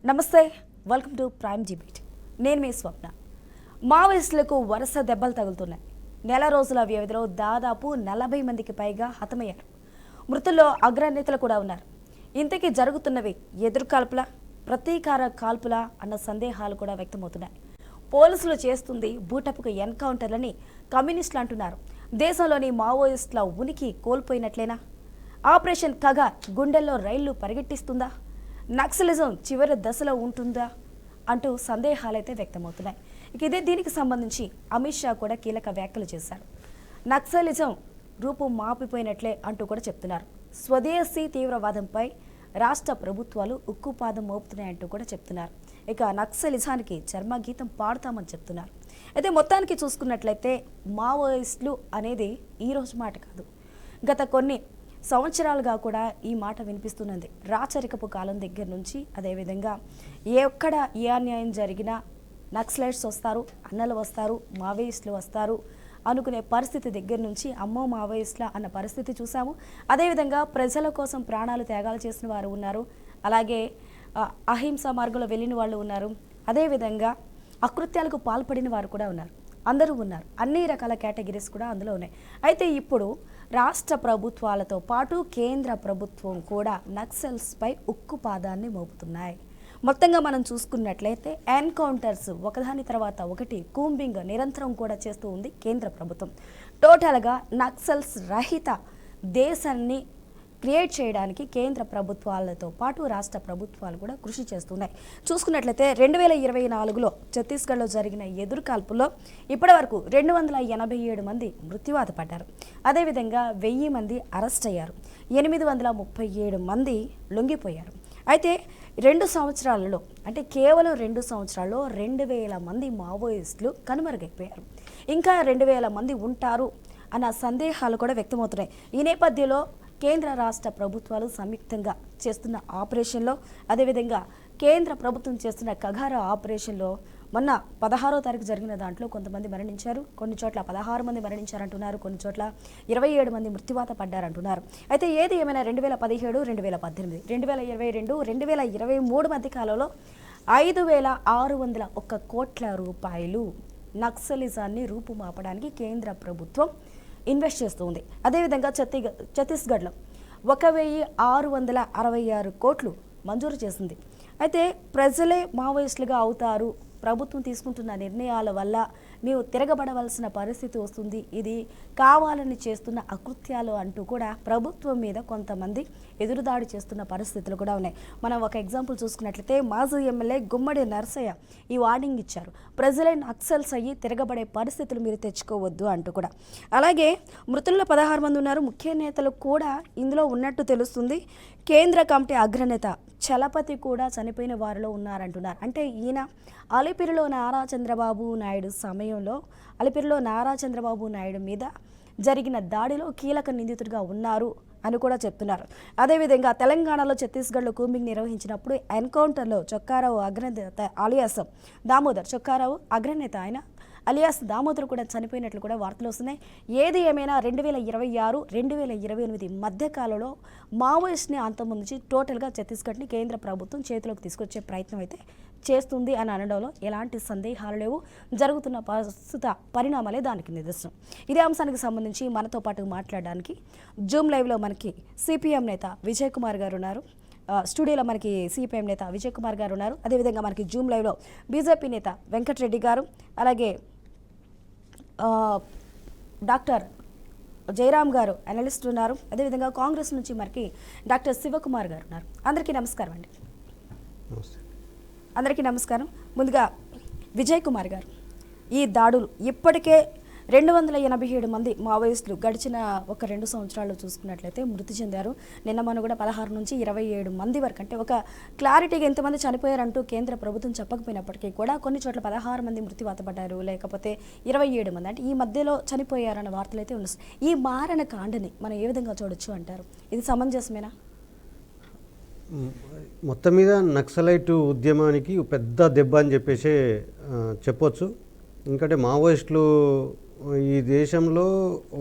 నమస్తే, welcome to prime debate. నేను మీ స్వప్న. మావోయిస్టులకు వరుస దెబ్బలు తగులుతున్నాయి. నెల రోజుల వ్యవధిలో దాదాపు 40 మందికి పైగా హతమయ్యారు. మృతుల్లో అగ్రనేతలు కూడా ఉన్నారు. ఇంతకీ జరుగుతున్నవి ఎదురుకాల్పుల, ప్రతీకార కాల్పుల అన్న సందేహాలు కూడా వ్యక్తమవుతున్నాయి. పోలీసులు చేస్తుంది బూటపుకు ఎన్కౌంటర్లని కమ్యూనిస్టులు అంటున్నారు. దేశంలోని మావోయిస్టుల ఉనికి కోల్పోయినట్లేనా? ఆపరేషన్ కగా గుండెల్లో రైళ్లు పరిగెట్టిస్తుందా? నక్సలిజం చివరి దశలో ఉంటుందా అంటూ సందేహాలైతే వ్యక్తమవుతున్నాయి. దీనికి సంబంధించి అమిత్ షా కూడా కీలక వ్యాఖ్యలు చేశారు. నక్సలిజం రూపం మాపిపోయినట్లే అంటూ కూడా చెప్తున్నారు. స్వదేశీ తీవ్రవాదంపై రాష్ట్ర ప్రభుత్వాలు ఉక్కుపాదం మోపుతున్నాయంటూ కూడా చెప్తున్నారు. నక్సలిజానికి చర్మగీతం పాడుతామని చెప్తున్నారు. అయితే మొత్తానికి చూసుకున్నట్లయితే మావోయిస్టులు అనేది ఈరోజు మాట కాదు, గత కొన్ని సంవత్సరాలుగా కూడా ఈ మాట వినిపిస్తున్నది. రాచరికపు కాలం దగ్గర నుంచి అదేవిధంగా ఎక్కడ ఏ అన్యాయం జరిగినా నక్సలైట్స్ వస్తారు, అన్నలు వస్తారు, మావోయిస్టులు వస్తారు అనుకునే పరిస్థితి దగ్గర నుంచి అమ్మో మావోయిస్టుల అన్న పరిస్థితి చూసాము. అదేవిధంగా ప్రజల కోసం ప్రాణాలు త్యాగాలు చేసిన వారు ఉన్నారు, అలాగే అహింస మార్గంలో వెళ్ళిన వాళ్ళు ఉన్నారు, అదేవిధంగా అకృత్యాలకు పాల్పడిన వారు కూడా ఉన్నారు. అందరూ ఉన్నారు, అన్ని రకాల కేటగిరీస్ కూడా అందులో ఉన్నాయి. అయితే ఇప్పుడు రాష్ట్ర ప్రభుత్వాలతో పాటు కేంద్ర ప్రభుత్వం కూడా నక్సల్స్పై ఉక్కుపాదాన్ని మోపుతున్నాయి. మొత్తంగా మనం చూసుకున్నట్లయితే ఎన్కౌంటర్స్ ఒకదాని తర్వాత ఒకటి కూంబింగ్ నిరంతరం కూడా చేస్తూ ఉంది కేంద్ర ప్రభుత్వం. టోటల్గా నక్సల్స్ రహిత దేశాన్ని క్రియేట్ చేయడానికి కేంద్ర ప్రభుత్వాలతో పాటు రాష్ట్ర ప్రభుత్వాలు కూడా కృషి చేస్తున్నాయి. చూసుకున్నట్లయితే 2024లో ఛత్తీస్గఢ్లో జరిగిన ఎదురుకాల్పుల్లో ఇప్పటివరకు 287 మంది మృత్యువాత పడ్డారు. అదేవిధంగా 1000 మంది అరెస్ట్ అయ్యారు, 837 మంది లొంగిపోయారు. అయితే 2 సంవత్సరాలలో, అంటే కేవలం 2 సంవత్సరాల్లో 2000 మంది మావోయిస్టులు కనుమరుగైపోయారు. ఇంకా 2000 మంది ఉంటారు అన్న సందేహాలు కూడా వ్యక్తమవుతున్నాయి. ఈ నేపథ్యంలో కేంద్ర రాష్ట్ర ప్రభుత్వాలు సంయుక్తంగా చేస్తున్న ఆపరేషన్లో, అదేవిధంగా కేంద్ర ప్రభుత్వం చేస్తున్న కగారా ఆపరేషన్లో మొన్న 16వ తారీఖు జరిగిన దాంట్లో కొంతమంది మరణించారు, కొన్ని చోట్ల 16 మంది మరణించారంటున్నారు, కొన్ని చోట్ల 27 మంది మృత్యువాత పడ్డారంటున్నారు. అయితే ఏది ఏమైనా 2017, 2018, 2022, 2023 మధ్య కాలంలో 5,601 కోట్ల రూపాయలు నక్సలిజాన్ని రూపుమాపడానికి కేంద్ర ప్రభుత్వం ఇన్వెస్ట్ చేస్తుంది. అదేవిధంగా ఛత్తీస్గఢ్లో 1,666 కోట్లు మంజూరు చేసింది. అయితే ప్రజలే మావోయిస్టులుగా అవుతారు, ప్రభుత్వం తీసుకుంటున్న నిర్ణయాల వల్ల నీవు తిరగబడవలసిన పరిస్థితి వస్తుంది, ఇది కావాలని చేస్తున్న అకృత్యాలు అంటూ కూడా ప్రభుత్వం మీద కొంతమంది ఎదురుదాడి చేస్తున్న పరిస్థితులు కూడా ఉన్నాయి. మనం ఒక ఎగ్జాంపుల్ చూసుకున్నట్లయితే మాజీ ఎమ్మెల్యే గుమ్మడి నరసయ్య ఈ వార్నింగ్ ఇచ్చారు, ప్రజలే నక్సల్స్ అయ్యి తిరగబడే పరిస్థితులు మీరు తెచ్చుకోవద్దు అంటూ కూడా. అలాగే మృతుల్లో 16 మంది ఉన్నారు, ముఖ్య నేతలు కూడా ఇందులో ఉన్నట్టు తెలుస్తుంది. కేంద్ర కమిటీ అగ్రనేత చలపతి కూడా చనిపోయిన వారిలో ఉన్నారంటున్నారు. అంటే ఈయన అలిపిరిలో నారా చంద్రబాబు నాయుడు సమయంలో అలిపిరిలో నారా చంద్రబాబు నాయుడు మీద జరిగిన దాడిలో కీలక నిందితుడిగా ఉన్నారు అని కూడా చెప్తున్నారు. అదేవిధంగా తెలంగాణలో ఛత్తీస్గఢ్లో కూంబింగ్ నిర్వహించినప్పుడు ఎన్కౌంటర్లో చొక్కారావు అగ్రనేత అలియాస్ దామోదర్, చొక్కారావు అగ్రనేత ఆయన అలియాస్ దామోదర్ కూడా చనిపోయినట్లు కూడా వార్తలు వస్తున్నాయి. ఏది ఏమైనా 2026, 2028 మధ్య కాలంలో మావోయిస్ట్ని అంతమొందించి టోటల్గా ఛత్తీస్గఢ్ని కేంద్ర ప్రభుత్వం చేతిలోకి తీసుకొచ్చే ప్రయత్నం అయితే చేస్తుంది అని అనడంలో ఎలాంటి సందేహాలు లేవు. జరుగుతున్న ప్రస్తుత పరిణామాలే దానికి నిదర్శనం. ఇదే అంశానికి సంబంధించి మనతో పాటు మాట్లాడడానికి జూమ్ లైవ్లో మనకి సిపిఎం నేత విజయ్ కుమార్ గారు ఉన్నారు. స్టూడియోలో మనకి సిపిఎం నేత విజయ్ కుమార్ గారు ఉన్నారు. అదేవిధంగా మనకి జూమ్ లైవ్లో బీజేపీ నేత వెంకటరెడ్డి గారు, అలాగే డాక్టర్ జయరామ్ గారు అనలిస్ట్ ఉన్నారు. అదేవిధంగా కాంగ్రెస్ నుంచి మనకి డాక్టర్ శివకుమార్ గారు ఉన్నారు. అందరికీ నమస్కారం అండి. అందరికీ నమస్కారం. ముందుగా విజయ్ కుమార్ గారు, ఈ దాడులు ఇప్పటికే 287 మంది మావోయిస్టులు గడిచిన ఒక 2 సంవత్సరాలు చూసుకున్నట్లయితే మృతి చెందారు. నిన్న మనం కూడా 16 నుంచి 27 మంది వరకు, అంటే ఒక క్లారిటీగా ఎంతమంది చనిపోయారంటూ కేంద్ర ప్రభుత్వం చెప్పకపోయినప్పటికీ కూడా కొన్ని చోట్ల 16 మంది మృత్యువాత పడ్డారు, లేకపోతే 27 మంది, అంటే ఈ మధ్యలో చనిపోయారన్న వార్తలు అయితే ఉన్నాయి. ఈ మారణ కాండని మనం ఏ విధంగా చూడొచ్చు అంటారు? ఇది సమంజసమేనా? మొత్తం మీద నక్సలైట్ ఉద్యమానికి పెద్ద దెబ్బ అని చెప్పేసి చెప్పొచ్చు. ఎందుకంటే మావోయిస్టులు ఈ దేశంలో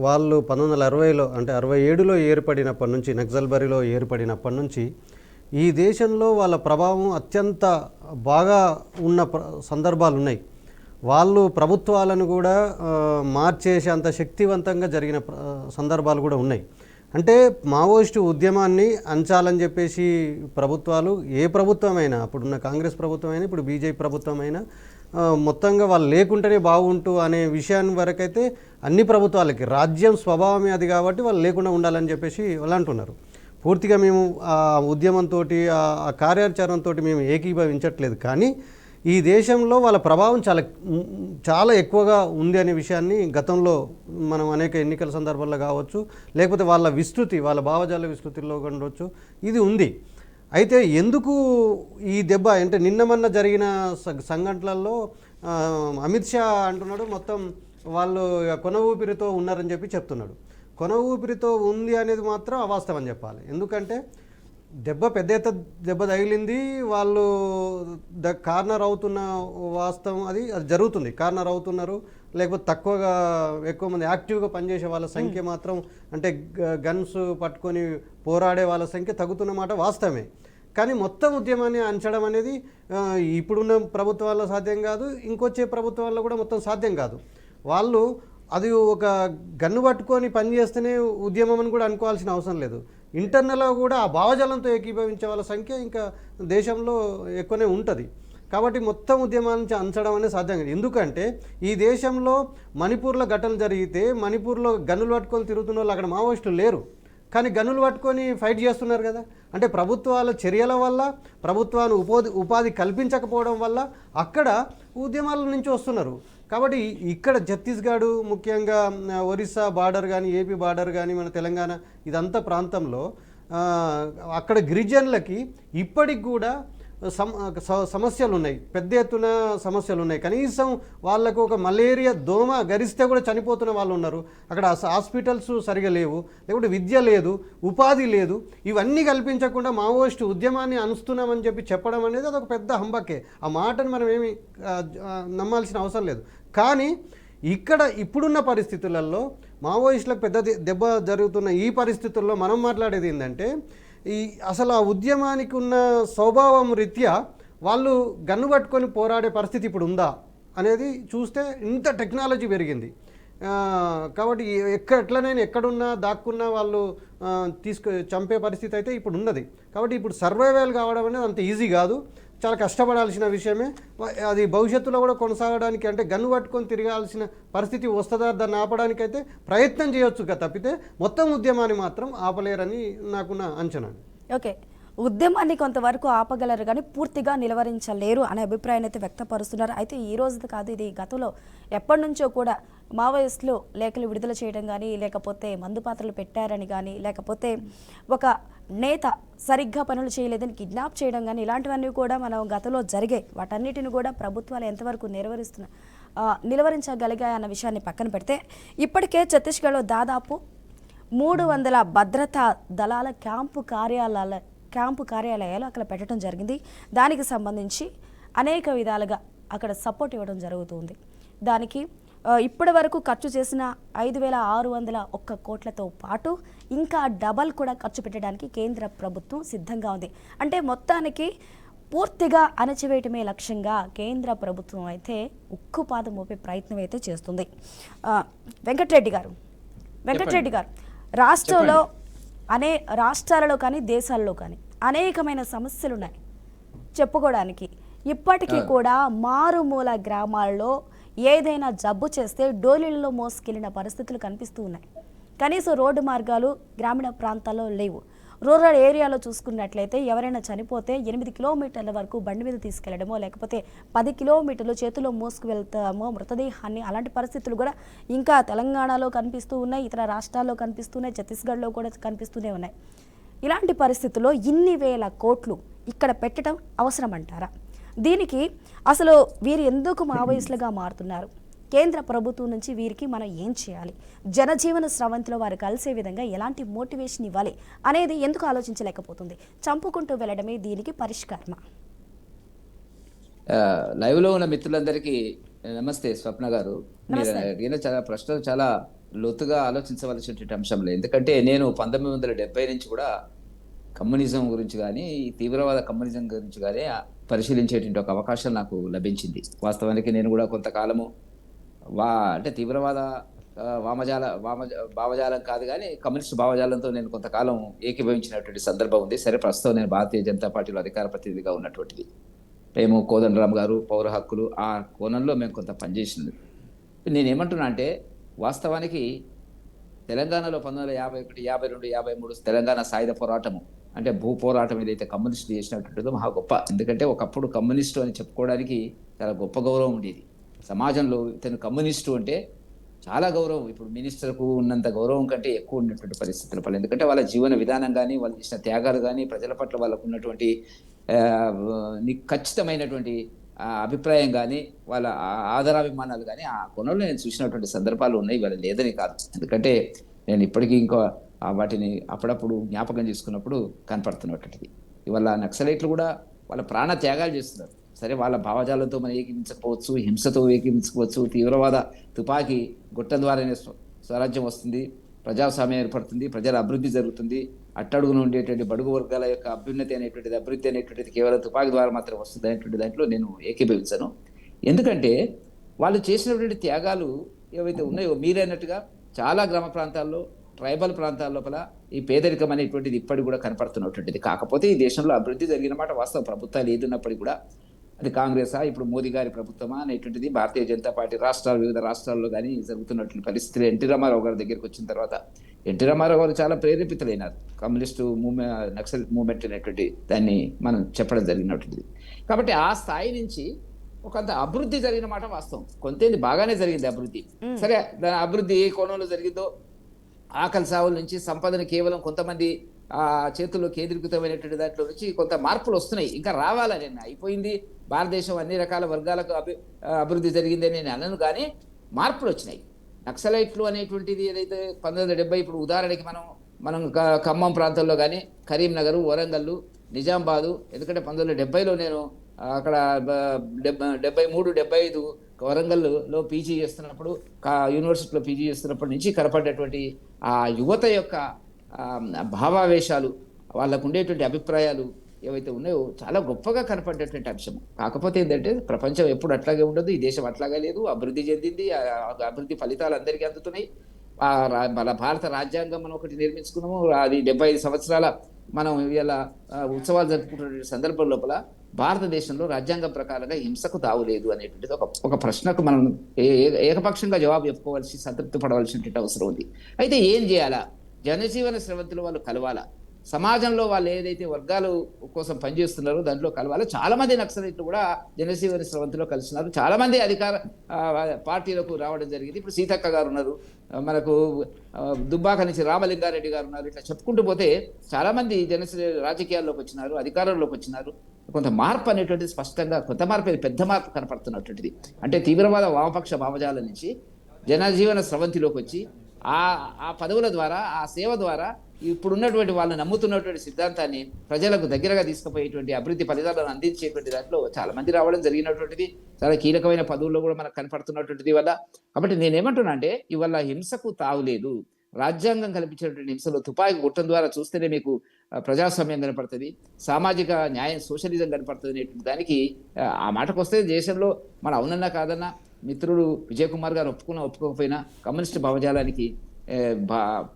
వాళ్ళు 1960లో, అంటే 67లో ఏర్పడినప్పటి నుంచి, నక్సల్బరీలో ఏర్పడినప్పటి నుంచి ఈ దేశంలో వాళ్ళ ప్రభావం అత్యంత బాగా ఉన్న సందర్భాలు ఉన్నాయి. వాళ్ళు ప్రభుత్వాలను కూడా మార్చేసే అంత శక్తివంతంగా జరిగిన సందర్భాలు కూడా ఉన్నాయి. అంటే మావోయిస్టు ఉద్యమాన్ని అంచాలని చెప్పేసి ప్రభుత్వాలు, ఏ ప్రభుత్వమైనా, అప్పుడున్న కాంగ్రెస్ ప్రభుత్వమైనా ఇప్పుడు బీజేపీ ప్రభుత్వమైనా మొత్తంగా వాళ్ళు లేకుంటేనే బాగుంటూ అనే విషయాన్ని వరకైతే అన్ని ప్రభుత్వాలకి రాజ్యం స్వభావమే అది కాబట్టి వాళ్ళు లేకుండా ఉండాలని చెప్పేసి వాళ్ళు అంటున్నారు. పూర్తిగా మేము ఆ ఉద్యమంతో ఆ కార్యాచరణతో మేము ఏకీభవించట్లేదు, కానీ ఈ దేశంలో వాళ్ళ ప్రభావం చాలా ఎక్కువగా ఉంది అనే విషయాన్ని గతంలో మనం అనేక ఎన్నికల సందర్భాల్లో కావచ్చు, లేకపోతే వాళ్ళ విస్తృతి, వాళ్ళ భావజాల విస్తృతిలో ఉండవచ్చు, ఇది ఉంది. అయితే ఎందుకు ఈ దెబ్బ అంటే నిన్న మొన్న జరిగిన సంఘటనలలో అమిత్ షా అంటున్నాడు మొత్తం వాళ్ళు కొన ఊపిరితో ఉన్నారని చెప్పి చెప్తున్నాడు. కొన ఊపిరితో ఉంది అనేది మాత్రం అవాస్తవం అని చెప్పాలి. ఎందుకంటే పెద్ద ఎత్తున దెబ్బ తగిలింది, వాళ్ళు కార్నర్ అవుతున్న వాస్తవం అది జరుగుతుంది. కార్నర్ అవుతున్నారు, లేకపోతే ఎక్కువ మంది యాక్టివ్గా పనిచేసే వాళ్ళ సంఖ్య మాత్రం అంటే గన్స్ పట్టుకొని పోరాడే వాళ్ళ సంఖ్య తగ్గుతున్నమాట వాస్తవమే. కానీ మొత్తం ఉద్యమాన్ని అంచడం అనేది ఇప్పుడున్న ప్రభుత్వాల్లో సాధ్యం కాదు, ఇంకొచ్చే ప్రభుత్వాల్లో కూడా మొత్తం సాధ్యం కాదు. వాళ్ళు అది ఒక గన్ను పట్టుకొని పనిచేస్తేనే ఉద్యమం అని కూడా అనుకోవాల్సిన అవసరం లేదు. ఇంటర్నల్గా కూడా ఆ భావజాలంతో ఏకీభవించే వాళ్ళ సంఖ్య ఇంకా దేశంలో ఎక్కువనే ఉంటుంది. కాబట్టి మొత్తం ఉద్యమాన్ని అంచడం అనేది సాధ్యం కాదు. ఎందుకంటే ఈ దేశంలో మణిపూర్లో ఘటనలు జరిగితే మణిపూర్లో గన్నులు పట్టుకొని తిరుగుతున్న వాళ్ళు అక్కడ మావోయిస్టులు లేరు, కానీ గన్నులు పట్టుకొని ఫైట్ చేస్తున్నారు కదా. అంటే ప్రభుత్వాల చర్యల వల్ల, ప్రభుత్వాన్ని ఉపాధి కల్పించకపోవడం వల్ల అక్కడ ఉద్యమాల నుంచి వస్తున్నారు. కాబట్టి ఇక్కడ ఛత్తీస్గఢ్, ముఖ్యంగా ఒరిస్సా బార్డర్ కానీ, ఏపీ బార్డర్ కానీ, మన తెలంగాణ ఇదంతా ప్రాంతంలో అక్కడ గిరిజనులకి ఇప్పటికి కూడా సమస్యలు ఉన్నాయి, పెద్ద ఎత్తున సమస్యలు ఉన్నాయి. కనీసం వాళ్ళకు ఒక మలేరియా దోమ గరిస్తే కూడా చనిపోతున్న వాళ్ళు ఉన్నారు. అక్కడ హాస్పిటల్స్ సరిగా లేవు, లేకుంటే విద్య లేదు, ఉపాధి లేదు. ఇవన్నీ కల్పించకుండా మావోయిస్టు ఉద్యమాన్ని అనుస్తున్నామని చెప్పడం అనేది అదొక పెద్ద హంబకే. ఆ మాటను మనం ఏమి నమ్మాల్సిన అవసరం లేదు. కానీ ఇప్పుడున్న పరిస్థితులలో మావోయిస్టులకు పెద్ద దెబ్బ జరుగుతున్న ఈ పరిస్థితుల్లో మనం మాట్లాడేది ఏంటంటే, అసలు ఆ ఉద్యమానికి ఉన్న స్వభావం రీత్యా వాళ్ళు గన్ను పట్టుకొని పోరాడే పరిస్థితి ఇప్పుడు ఉందా అనేది చూస్తే ఇంత టెక్నాలజీ పెరిగింది. కాబట్టి ఎట్లనైనా ఎక్కడున్నా దాక్కున్నా వాళ్ళు చంపే పరిస్థితి అయితే ఇప్పుడు ఉన్నది. కాబట్టి ఇప్పుడు సర్వైవల్ కావడం అనేది అంత ఈజీ కాదు, చాలా కష్టపడాల్సిన విషయమే. అది భవిష్యత్తులో కూడా కొనసాగడానికి, అంటే గన్ను పట్టుకొని తిరగాల్సిన పరిస్థితి వస్తుందా, దాన్ని ఆపడానికైతే ప్రయత్నం చేయొచ్చు తప్పితే మొత్తం ఉద్యమాన్ని మాత్రం ఆపలేరని నాకున్న అంచనా. ఓకే, ఉద్యమాన్ని కొంతవరకు ఆపగలరు కానీ పూర్తిగా నిలవరించలేరు అనే అభిప్రాయాన్ని అయితే వ్యక్తపరుస్తున్నారు. అయితే ఈ రోజు కాదు, ఇది గతంలో ఎప్పటి నుంచో కూడా మావోయిస్టులు లేఖలు విడుదల చేయడం కానీ, లేకపోతే మందు పాత్రలు పెట్టారని కానీ, లేకపోతే ఒక నేత సరిగ్గా పనులు చేయలేదని కిడ్నాప్ చేయడం కానీ, ఇలాంటివన్నీ కూడా మనం గతంలో జరిగాయి. వాటన్నిటిని కూడా ప్రభుత్వాలు ఎంతవరకు నిలువరించగలిగాయి అన్న విషయాన్ని పక్కన పెడితే, ఇప్పటికే ఛత్తీస్గఢ్లో దాదాపు 300 భద్రతా దళాల క్యాంపు కార్యాలయాలు అక్కడ పెట్టడం జరిగింది. దానికి సంబంధించి అనేక విధాలుగా అక్కడ సపోర్ట్ ఇవ్వడం జరుగుతుంది. దానికి ఇప్పటి వరకు ఖర్చు చేసిన 5,601 కోట్లతో పాటు ఇంకా డబల్ కూడా ఖర్చు పెట్టడానికి కేంద్ర ప్రభుత్వం సిద్ధంగా ఉంది. అంటే మొత్తానికి పూర్తిగా అణచివేయటమే లక్ష్యంగా కేంద్ర ప్రభుత్వం అయితే ఉక్కుపాదం మోపే ప్రయత్నం అయితే చేస్తుంది. వెంకటరెడ్డి గారు, రాష్ట్రాలలో కానీ దేశాల్లో కానీ అనేకమైన సమస్యలు ఉన్నాయి చెప్పుకోవడానికి. ఇప్పటికీ కూడా మారుమూల గ్రామాల్లో ఏదైనా జబ్బు చేస్తే డోలీలలో మోసుకెళ్లిన పరిస్థితులు కనిపిస్తూ ఉన్నాయి. కనీసం రోడ్డు మార్గాలు గ్రామీణ ప్రాంతాల్లో లేవు. రూరల్ ఏరియాలో చూసుకున్నట్లయితే ఎవరైనా చనిపోతే 8 కిలోమీటర్ల వరకు బండి మీద తీసుకెళ్లడమో, లేకపోతే 10 కిలోమీటర్లు చేతిలో మోసుకు వెళ్తామో మృతదేహాన్ని. అలాంటి పరిస్థితులు కూడా ఇంకా తెలంగాణలో కనిపిస్తూ ఉన్నాయి, ఇతర రాష్ట్రాల్లో కనిపిస్తున్నాయి, ఛత్తీస్గఢ్లో కూడా కనిపిస్తూనే ఉన్నాయి. ఇలాంటి పరిస్థితుల్లో ఇన్ని వేల కోట్లు ఇక్కడ పెట్టడం అవసరం అంటారా? దీనికి అసలు వీరు ఎందుకు మావోయిస్టులుగా మారుతున్నారు? కేంద్ర ప్రభుత్వం నుంచి వీరికి మనం ఏం చేయాలి? జనజీవన స్రవంతిలో వారు కలిసే విధంగా ఎలాంటి మోటివేషన్ ఇవ్వాలి అనేది ఎందుకు ఆలోచించలేకపోతుంది? చంపుకుంటూ వెళ్ళడమే దీనికి పరిష్కారమా? లైవ్ లో ఉన్న మిత్రులందరికీ నమస్తే. స్వప్న గారు, చాలా ప్రశ్నలు చాలా లోతుగా ఆలోచించవలసినటువంటి అంశంలో, ఎందుకంటే నేను 1970 నుంచి కూడా కమ్యూనిజం గురించి కానీ ఈ తీవ్రవాద కమ్యూనిజం గురించి కానీ పరిశీలించేటువంటి ఒక అవకాశం నాకు లభించింది. వాస్తవానికి నేను కూడా కొంతకాలము అంటే తీవ్రవాద భావజాలం కాదు కానీ కమ్యూనిస్ట్ భావజాలంతో నేను కొంతకాలం ఏకీభవించినటువంటి సందర్భం ఉంది. సరే, ప్రస్తుతం నేను భారతీయ జనతా పార్టీలో అధికార ప్రతినిధిగా ఉన్నటువంటిది. మేము కోదండరామ్ గారు పౌర హక్కులు ఆ కోణంలో మేము కొంత పనిచేసినది. నేనేమంటున్నా అంటే వాస్తవానికి తెలంగాణలో 1951, 52, 53 తెలంగాణ సాయుధ పోరాటము అంటే భూ పోరాటం ఏదైతే కమ్యూనిస్టులు చేసినటువంటిదో మహా గొప్ప. ఎందుకంటే ఒకప్పుడు కమ్యూనిస్టు అని చెప్పుకోవడానికి చాలా గొప్ప గౌరవం ఉండేది సమాజంలో. ఇతను కమ్యూనిస్టు అంటే చాలా గౌరవం. ఇప్పుడు మినిస్టర్కు ఉన్నంత గౌరవం కంటే ఎక్కువ ఉన్నటువంటి పరిస్థితుల పట్ల, ఎందుకంటే వాళ్ళ జీవన విధానం కానీ వాళ్ళు చేసిన త్యాగాలు కానీ ప్రజల పట్ల వాళ్ళకు ఉన్నటువంటి ఖచ్చితమైనటువంటి అభిప్రాయం కానీ వాళ్ళ ఆదరాభిమానాలు కానీ ఆ కొనలో నేను చూసినటువంటి సందర్భాలు ఉన్నాయి. వాళ్ళ లేదని కాదు, ఎందుకంటే నేను ఇప్పటికీ ఇంకా వాటిని అప్పుడప్పుడు జ్ఞాపకం చేసుకున్నప్పుడు కనపడుతున్నటువంటిది. ఇవాళ నక్సలైట్లు కూడా వాళ్ళ ప్రాణ త్యాగాలు చేస్తున్నారు. సరే, వాళ్ళ భావజాలంతో మనం ఏకీమించకపోవచ్చు, హింసతో ఏకీమించుకోవచ్చు. తీవ్రవాద తుపాకీ గుట్టం ద్వారానే స్వరాజ్యం వస్తుంది, ప్రజాస్వామ్యం ఏర్పడుతుంది, ప్రజల అభివృద్ధి జరుగుతుంది. అట్టడుగున ఉండేటువంటి బడుగు వర్గాల యొక్క అభ్యున్నతి అనేటువంటిది, అభివృద్ధి అనేటువంటిది కేవలం తుపాకీ ద్వారా మాత్రం వస్తుంది అనేటువంటి దాంట్లో నేను ఏకీభవించను. ఎందుకంటే వాళ్ళు చేసినటువంటి త్యాగాలు ఏవైతే ఉన్నాయో మీరైనట్టుగా చాలా గ్రామ ప్రాంతాల్లో, ట్రైబల్ ప్రాంతాల లోపల ఈ పేదరికం అనేటువంటిది ఇప్పటికి కూడా కనపడుతున్నటువంటిది. కాకపోతే ఈ దేశంలో అభివృద్ధి జరిగిన మాట వాస్తవ. ప్రభుత్వాలు ఏదున్నప్పటికీ కూడా అది కాంగ్రెసా, ఇప్పుడు మోదీ గారి ప్రభుత్వమా అనేటువంటిది భారతీయ జనతా పార్టీ వివిధ రాష్ట్రాల్లో కానీ జరుగుతున్నటువంటి పరిస్థితులు. ఎన్టీ రామారావు గారి దగ్గరికి వచ్చిన తర్వాత ఎన్టీ రామారావు గారు చాలా ప్రేరేపితులైనారు కమ్యూనిస్టు నక్సల్ మూవ్మెంట్ అనేటువంటి దాన్ని మనం చెప్పడం జరిగినటువంటిది. కాబట్టి ఆ స్థాయి నుంచి కొంత అభివృద్ధి జరిగిన మాట వాస్తవం. కొంతేంది బాగానే జరిగింది అభివృద్ధి. సరే, దాని అభివృద్ధి ఏ కోణంలో జరిగిందో, ఆకలి సావుల నుంచి సంపదను కేవలం కొంతమంది చేతుల్లో కేంద్రీకృతమైనటువంటి దాంట్లో నుంచి కొంత మార్పులు వస్తున్నాయి, ఇంకా రావాలని. అయిపోయింది భారతదేశం అన్ని రకాల వర్గాలకు అభివృద్ధి జరిగిందని నేను అనను, కానీ మార్పులు వచ్చినాయి. నక్సలైట్లు అనేటువంటిది ఏదైతే 1970, ఇప్పుడు ఉదాహరణకి మనం ఖమ్మం ప్రాంతంలో కానీ కరీంనగర్, వరంగల్, నిజామాబాదు, ఎందుకంటే 1970లో నేను అక్కడ 73, 75 వరంగల్లో పీజీ చేస్తున్నప్పుడు, యూనివర్సిటీలో పీజీ చేస్తున్నప్పటి నుంచి కనపడేటువంటి ఆ యువత యొక్క భావావేశాలు, వాళ్ళకు ఉండేటువంటి అభిప్రాయాలు ఏవైతే ఉన్నాయో చాలా గొప్పగా కనపడేటువంటి అంశం. కాకపోతే ఏంటంటే ప్రపంచం ఎప్పుడు అట్లాగే ఉండదు, ఈ దేశం అట్లాగే లేదు, అభివృద్ధి చెందింది, అభివృద్ధి ఫలితాలు అందరికీ అందుతున్నాయి. మన భారత రాజ్యాంగం మనం ఒకటి నిర్మించుకున్నాము, అది 75 సంవత్సరాల మనం ఇలా ఉత్సవాలు జరుపుకుంటున్న సందర్భం లోపల భారతదేశంలో రాజ్యాంగం ప్రకారంగా హింసకు తావులేదు అనేటువంటిది ఒక ప్రశ్నకు మనం ఏకపక్షంగా జవాబు చెప్పుకోవాల్సి, సంతృప్తి పడవలసినటువంటి అవసరం ఉంది. అయితే ఏం చేయాలా? జనజీవన స్రవంతిలో వాళ్ళు కలవాలా, సమాజంలో వాళ్ళు ఏదైతే వర్గాలు కోసం పనిచేస్తున్నారో దాంట్లో కలవాలి. చాలా మంది నక్సలైట్లు కూడా జనజీవన స్రవంతిలో కలిసినారు, చాలా మంది అధికార పార్టీలకు రావడం జరిగింది. ఇప్పుడు సీతక్క గారు ఉన్నారు, మనకు దుబ్బాక నుంచి రామలింగారెడ్డి గారు ఉన్నారు. ఇట్లా చెప్పుకుంటూ పోతే చాలా మంది రాజకీయాల్లోకి వచ్చినారు, అధికారంలోకి వచ్చినారు. కొంత మార్పు అనేటువంటిది స్పష్టంగా, కొత్త మార్పు, పెద్ద మార్పు కనపడుతున్నటువంటిది. అంటే తీవ్రవాద వామపక్ష భావజాల నుంచి జనజీవన స్రవంతిలోకి వచ్చి ఆ పదవుల ద్వారా, ఆ సేవ ద్వారా ఇప్పుడున్నటువంటి వాళ్ళు నమ్ముతున్నటువంటి సిద్ధాంతాన్ని ప్రజలకు దగ్గరగా తీసుకుపోయేటువంటి అభివృద్ధి ఫలితాలను అందించేటువంటి దాంట్లో చాలా మంది రావడం జరిగినటువంటిది. చాలా కీలకమైన పదవుల్లో కూడా మనకు కనపడుతున్నటువంటిది వల్ల. కాబట్టి నేనేమంటున్నా అంటే ఇవాళ హింసకు తావులేదు. రాజ్యాంగం కల్పించినటువంటి హింసలో తుపాకీ గుట్టం ద్వారా చూస్తేనే మీకు ప్రజాస్వామ్యం కనపడుతుంది, సామాజిక న్యాయం, సోషలిజం కనపడుతుంది అనేటువంటి దానికి ఆ మాటకు వస్తే దేశంలో మన అవునన్నా కాదన్నా మిత్రుడు విజయ్ కుమార్ గారు ఒప్పుకోకపోయినా కమ్యూనిస్ట్ భావజాలానికి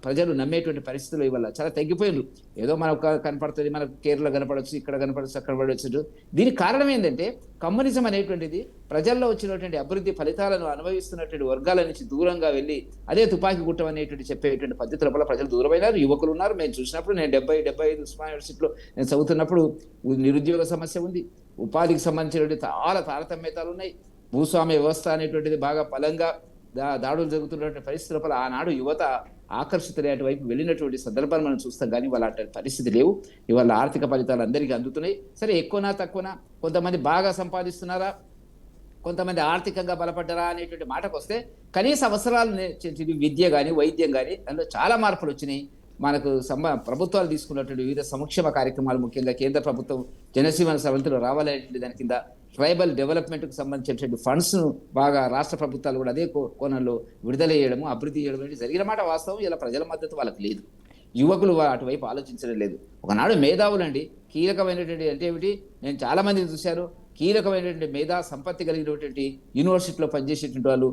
ప్రజలు నమ్మేటువంటి పరిస్థితులు ఇవాళ చాలా తగ్గిపోయిండ్రు. ఏదో మనకు కనపడుతుంది, మనకు కేరళ కనపడవచ్చు, ఇక్కడ కనపడవచ్చు, అక్కడ పడవచ్చు. దీనికి కారణం ఏంటంటే కమ్యూనిజం అనేటువంటిది ప్రజల్లో వచ్చినటువంటి అభివృద్ధి ఫలితాలను అనుభవిస్తున్నటువంటి వర్గాల నుంచి దూరంగా వెళ్ళి అదే తుపాకీ గుట్టం అనేటువంటి చెప్పేటువంటి పద్ధతుల వల్ల ప్రజలు దూరమైనారు, యువకులు ఉన్నారు. మేము చూసినప్పుడు నేను 75 ఉస్మానియా యూనివర్సిటీలో నేను చదువుతున్నప్పుడు నిరుద్యోగ సమస్య ఉంది, ఉపాధికి సంబంధించినటువంటి చాలా తారతమ్యతలు ఉన్నాయి, భూస్వామ్య వ్యవస్థ అనేటువంటిది బాగా బలంగా దాడులు జరుగుతున్నటువంటి పరిస్థితుల వల్ల ఆనాడు యువత ఆకర్షితులే అటువైపు వెళ్ళినటువంటి సందర్భాలు మనం చూస్తాం. కానీ వాళ్ళ అటువంటి పరిస్థితి లేవు. ఇవాళ ఆర్థిక ఫలితాలు అందరికీ అందుతున్నాయి. సరే, ఎక్కువనా తక్కువనా, కొంతమంది బాగా సంపాదిస్తున్నారా, కొంతమంది ఆర్థికంగా బలపడ్డారా అనేటువంటి మాటకు వస్తే కనీస అవసరాలు విద్య కానీ వైద్యం కానీ అందులో చాలా మార్పులు వచ్చినాయి. మనకు ప్రభుత్వాలు తీసుకున్నటువంటి వివిధ సంక్షేమ కార్యక్రమాలు, ముఖ్యంగా కేంద్ర ప్రభుత్వం జనజీవన స్రవంతిలో రావాలనేటువంటి దాని కింద ట్రైబల్ డెవలప్మెంట్కి సంబంధించినటువంటి ఫండ్స్ను బాగా రాష్ట్ర ప్రభుత్వాలు కూడా అదే కోణంలో విడుదల చేయడము, అభివృద్ధి చేయడం అనేది జరిగిన మాట వాస్తవం. ఇలా ప్రజల మద్దతు వాళ్ళకి లేదు. యువకులు అటువైపు ఆలోచించడం లేదు. ఒకనాడు మేధావులండి, కీలకమైనటువంటి అంటే ఏమిటి, నేను చాలా మందిని చూశాను, కీలకమైనటువంటి మేధా సంపత్తి కలిగినటువంటి యూనివర్సిటీలో పనిచేసేటువంటి వాళ్ళు,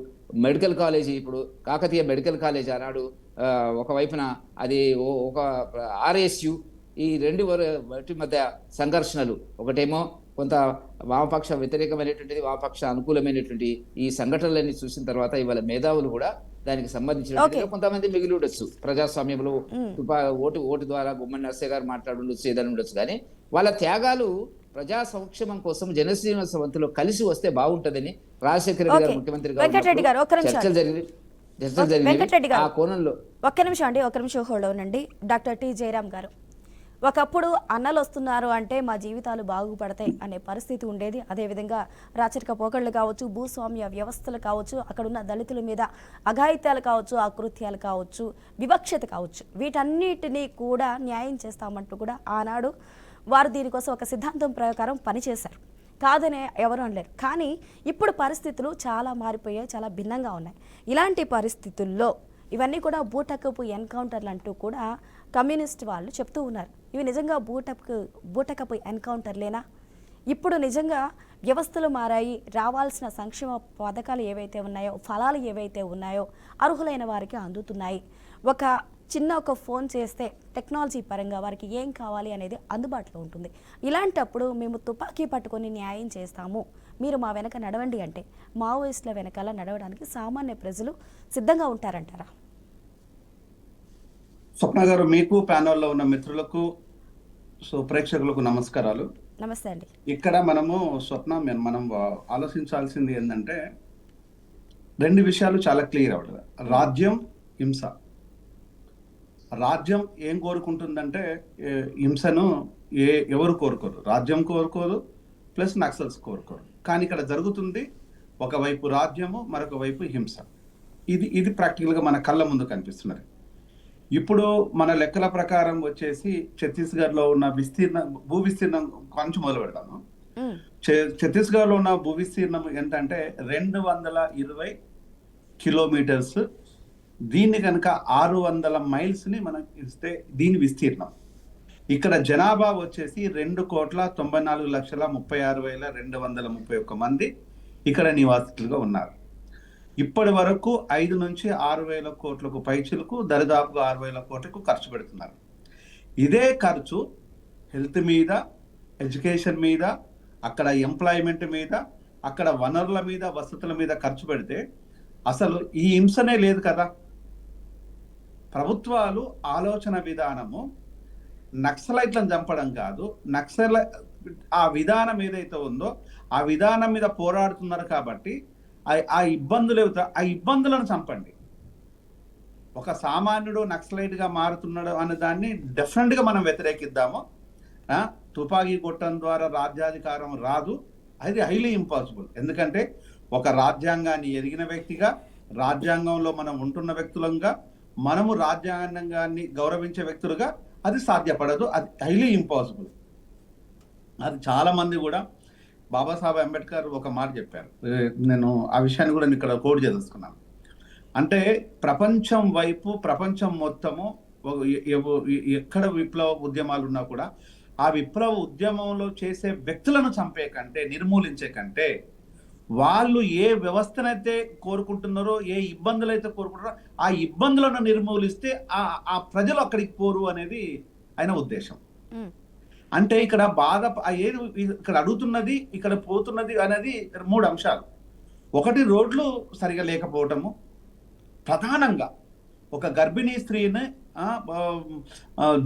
మెడికల్ కాలేజీ, ఇప్పుడు కాకతీయ మెడికల్ కాలేజ్ ఆనాడు ఒకవైపున అది ఒక RSU, ఈ రెండు వాటి మధ్య సంఘర్షణలు, ఒకటేమో కొంత వామపక్ష వ్యతిరేకమైనటువంటిది, వామపక్ష అనుకూలమైనటువంటి ఈ సంఘటనలన్నీ చూసిన తర్వాత ఇవాళ మేధావులు కూడా దానికి సంబంధించిన కొంతమంది మిగిలి ఉండొచ్చు, ప్రజాస్వామ్యంలో ఓటు ద్వారా గుమ్మడి నర్సయ్య గారు మాట్లాడుండొచ్చు, ఏదైనా ఉండొచ్చు, కానీ వాళ్ళ త్యాగాలు ప్రజా సంక్షేమం కోసం జనశ్రీనివాస వంతులో కలిసి వస్తే బాగుంటదని రాజశేఖర రెడ్డి గారు ముఖ్యమంత్రిగా చర్చలు జరిగింది. ఆ కోణంలో ఒక్క నిమిషం హోల్డ్ అవునండి. డాక్టర్ టి జయరామ్ గారు, ఒకప్పుడు అన్నలు వస్తున్నారు అంటే మా జీవితాలు బాగుపడతాయి అనే పరిస్థితి ఉండేది. అదేవిధంగా రాచరిక పోకళ్ళు కావచ్చు, భూస్వామ్య వ్యవస్థలు కావచ్చు, అక్కడున్న దళితుల మీద అఘాయిత్యాలు కావచ్చు, అకృత్యాలు కావచ్చు, వివక్షత కావచ్చు, వీటన్నిటినీ కూడా న్యాయం చేస్తామంటూ కూడా ఆనాడు వారు దీనికోసం ఒక సిద్ధాంతం ప్రకారం పనిచేశారు, కాదనే ఎవరు అనలేరు. కానీ ఇప్పుడు పరిస్థితులు చాలా మారిపోయాయి, చాలా భిన్నంగా ఉన్నాయి. ఇలాంటి పరిస్థితుల్లో ఇవన్నీ కూడా బూటకపు ఎన్కౌంటర్లు అంటూ కూడా కమ్యూనిస్ట్ వాళ్ళు చెప్తూ ఉన్నారు. ఇవి నిజంగా బూటకపు ఎన్కౌంటర్లేనా? ఇప్పుడు నిజంగా వ్యవస్థలు మారాయి, రావాల్సిన సంక్షేమ పథకాలు ఏవైతే ఉన్నాయో, ఫలాలు ఏవైతే ఉన్నాయో అర్హులైన వారికి అందుతున్నాయి. ఒక ఫోన్ చేస్తే టెక్నాలజీ పరంగా వారికి ఏం కావాలి అనేది అందుబాటులో ఉంటుంది. ఇలాంటప్పుడు మేము తుపాకీ పట్టుకొని న్యాయం చేస్తాము, మీరు మా వెనక నడవండి అంటే మావోయిస్టుల వెనకాల నడవడానికి సామాన్య ప్రజలు సిద్ధంగా ఉంటారంటారా? స్వప్న గారు, మీకు ప్యానెల్లో ఉన్న మిత్రులకు, ప్రేక్షకులకు నమస్కారాలు. నమస్తే అండి. ఇక్కడ మనం ఆలోచించాల్సింది ఏంటంటే రెండు విషయాలు చాలా క్లియర్ అవుతుంది. రాజ్యం, హింస. రాజ్యం ఏం కోరుకుంటుందంటే హింసను ఎవరు కోరుకోరు, రాజ్యం కోరుకోరు, ప్లస్ నక్సల్స్ కోరుకోరు. కానీ ఇక్కడ జరుగుతుంది ఒకవైపు రాజ్యము, మరొక వైపు హింస. ఇది ప్రాక్టికల్గా మన కళ్ళ ముందు కనిపిస్తున్నది. ఇప్పుడు మన లెక్కల ప్రకారం వచ్చేసి ఛత్తీస్గఢ్లో ఉన్న భూ విస్తీర్ణం కొంచెం మొదలు పెడతాను. ఛత్తీస్గఢ్లో ఉన్న భూ విస్తీర్ణం ఎంతంటే 220 కిలోమీటర్స్. దీన్ని కనుక 600 మైల్స్ని మనం ఇస్తే దీని విస్తీర్ణం. ఇక్కడ జనాభా వచ్చేసి 2,94,36,231 మంది ఇక్కడ నివాసితులుగా ఉన్నారు. ఇప్పటి వరకు 5 నుంచి 6,000 కోట్లకు పైచిలకు, దరిదాపుగా 6,000 కోట్లకు ఖర్చు పెడుతున్నారు. ఇదే ఖర్చు హెల్త్ మీద, ఎడ్యుకేషన్ మీద, అక్కడ ఎంప్లాయ్మెంట్ మీద, అక్కడ వనరుల మీద, వసతుల మీద ఖర్చు పెడితే అసలు ఈ హింసనే లేదు కదా. ప్రభుత్వాలు ఆలోచన విధానము నక్సలైట్లను చంపడం కాదు, ఆ విధానం ఏదైతే ఉందో ఆ విధానం మీద పోరాడుతున్నారు కాబట్టి ఆ ఇబ్బందులను చంపండి. ఒక సామాన్యుడు నక్సలైట్గా మారుతున్నాడు అనే దాన్ని డెఫినెట్గా మనం వ్యతిరేకిద్దాము. తుపాకీ కొట్టడం ద్వారా రాజ్యాధికారం రాదు, అది హైలీ ఇంపాసిబుల్. ఎందుకంటే ఒక రాజ్యాంగాన్ని ఎరిగిన వ్యక్తిగా, రాజ్యాంగంలో మనం ఉంటున్న వ్యక్తులంగా, మనము రాజ్యాంగాన్ని గౌరవించే వ్యక్తులుగా అది సాధ్యపడదు, అది హైలీ ఇంపాసిబుల్. అది చాలా మంది కూడా బాబాసాహెబ్ అంబేద్కర్ ఒక మాట చెప్పారు, నేను ఆ విషయాన్ని కూడా ఇక్కడ కోడ్ చేసుకున్నాను. అంటే ప్రపంచం మొత్తము ఎక్కడ విప్లవ ఉద్యమాలు ఉన్నా కూడా ఆ విప్లవ ఉద్యమంలో చేసే వ్యక్తులను చంపే కంటే, నిర్మూలించే కంటే, వాళ్ళు ఏ వ్యవస్థనైతే కోరుకుంటున్నారో, ఏ ఇబ్బందులు అయితే కోరుకుంటున్నారో ఆ ఇబ్బందులను నిర్మూలిస్తే ఆ ప్రజలు అక్కడికి పోరు అనేది ఆయన ఉద్దేశం. అంటే ఇక్కడ ఏది ఇక్కడ అడుగుతున్నది, ఇక్కడ పోతున్నది అనేది 3 అంశాలు. ఒకటి, రోడ్లు సరిగా లేకపోవటము. ప్రధానంగా ఒక గర్భిణీ స్త్రీని